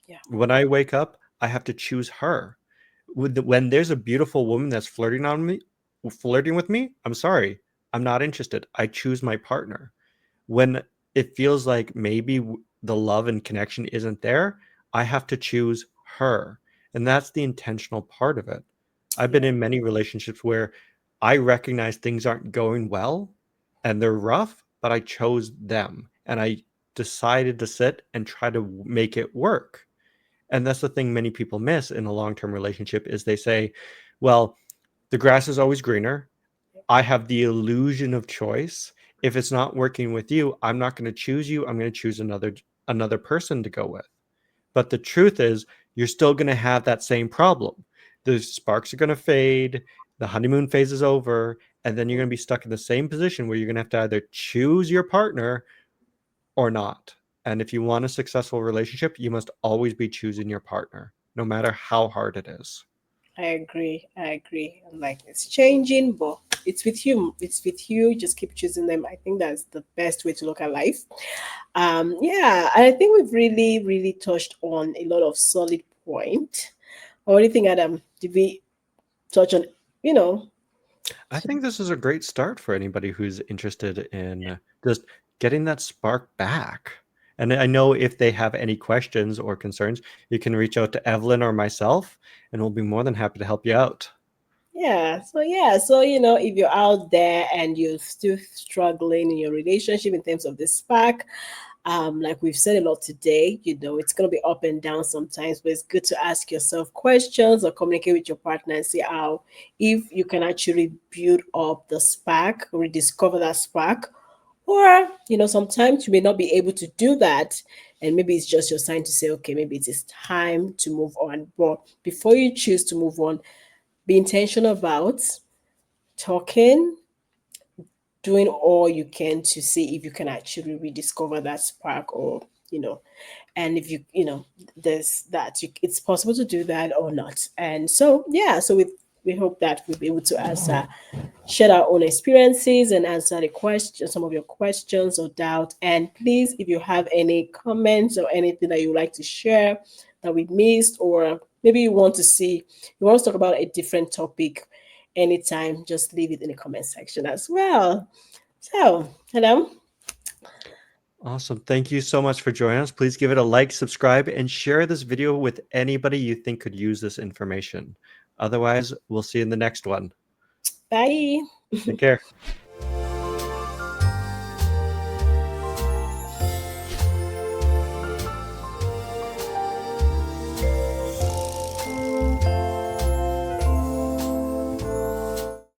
Speaker 1: Yeah.
Speaker 2: When I wake up, I have to choose her. When there's a beautiful woman that's flirting with me, I'm sorry, I'm not interested. I choose my partner. When it feels like maybe the love and connection isn't there, I have to choose her. And that's the intentional part of it. I've been
Speaker 1: Yeah.
Speaker 2: in many relationships where I recognize things aren't going well and they're rough, but I chose them and I decided to sit and try to make it work. And that's the thing many people miss in a long-term relationship is they say, well, the grass is always greener. I have the illusion of choice. If it's not working with you, I'm not going to choose you. I'm going to choose another person to go with. But the truth is, you're still going to have that same problem. The sparks are going to fade, the honeymoon phase is over, and then you're going to be stuck in the same position where you're going to have to either choose your partner or not. And if you want a successful relationship, you must always be choosing your partner, no matter how hard it is.
Speaker 1: I agree. I agree. I'm like it's changing, but it's with you. It's with you. Just keep choosing them. I think that's the best way to look at life. Yeah, and I think we've really, really touched on a lot of solid point. What do you think, Adam? Did we touch on, you know,
Speaker 2: I think this is a great start for anybody who's interested in just getting that spark back. And I know if they have any questions or concerns, you can reach out to Evelyn or myself, and we'll be more than happy to help you out.
Speaker 1: yeah, so if you're out there and you're still struggling in your relationship in terms of the spark, like we've said a lot today, it's going to be up and down sometimes, but it's good to ask yourself questions or communicate with your partner and see how if you can actually build up the spark, rediscover that spark, or sometimes you may not be able to do that, and maybe it's just your sign to say, okay, maybe it is time to move on. But before you choose to move on, be intentional about talking, doing all you can to see if you can actually rediscover that spark, or and if there's that it's possible to do that or not. And so yeah, so we hope that we'll be able to answer, share our own experiences and answer the question, some of your questions or doubt. And please, if you have any comments or anything that you would like to share that we missed, or maybe you want to talk about a different topic anytime, just leave it in the comment section as well. So, hello.
Speaker 2: Awesome. Thank you so much for joining us. Please give it a like, subscribe, and share this video with anybody you think could use this information. Otherwise, we'll see you in the next one.
Speaker 1: Bye.
Speaker 2: Take care.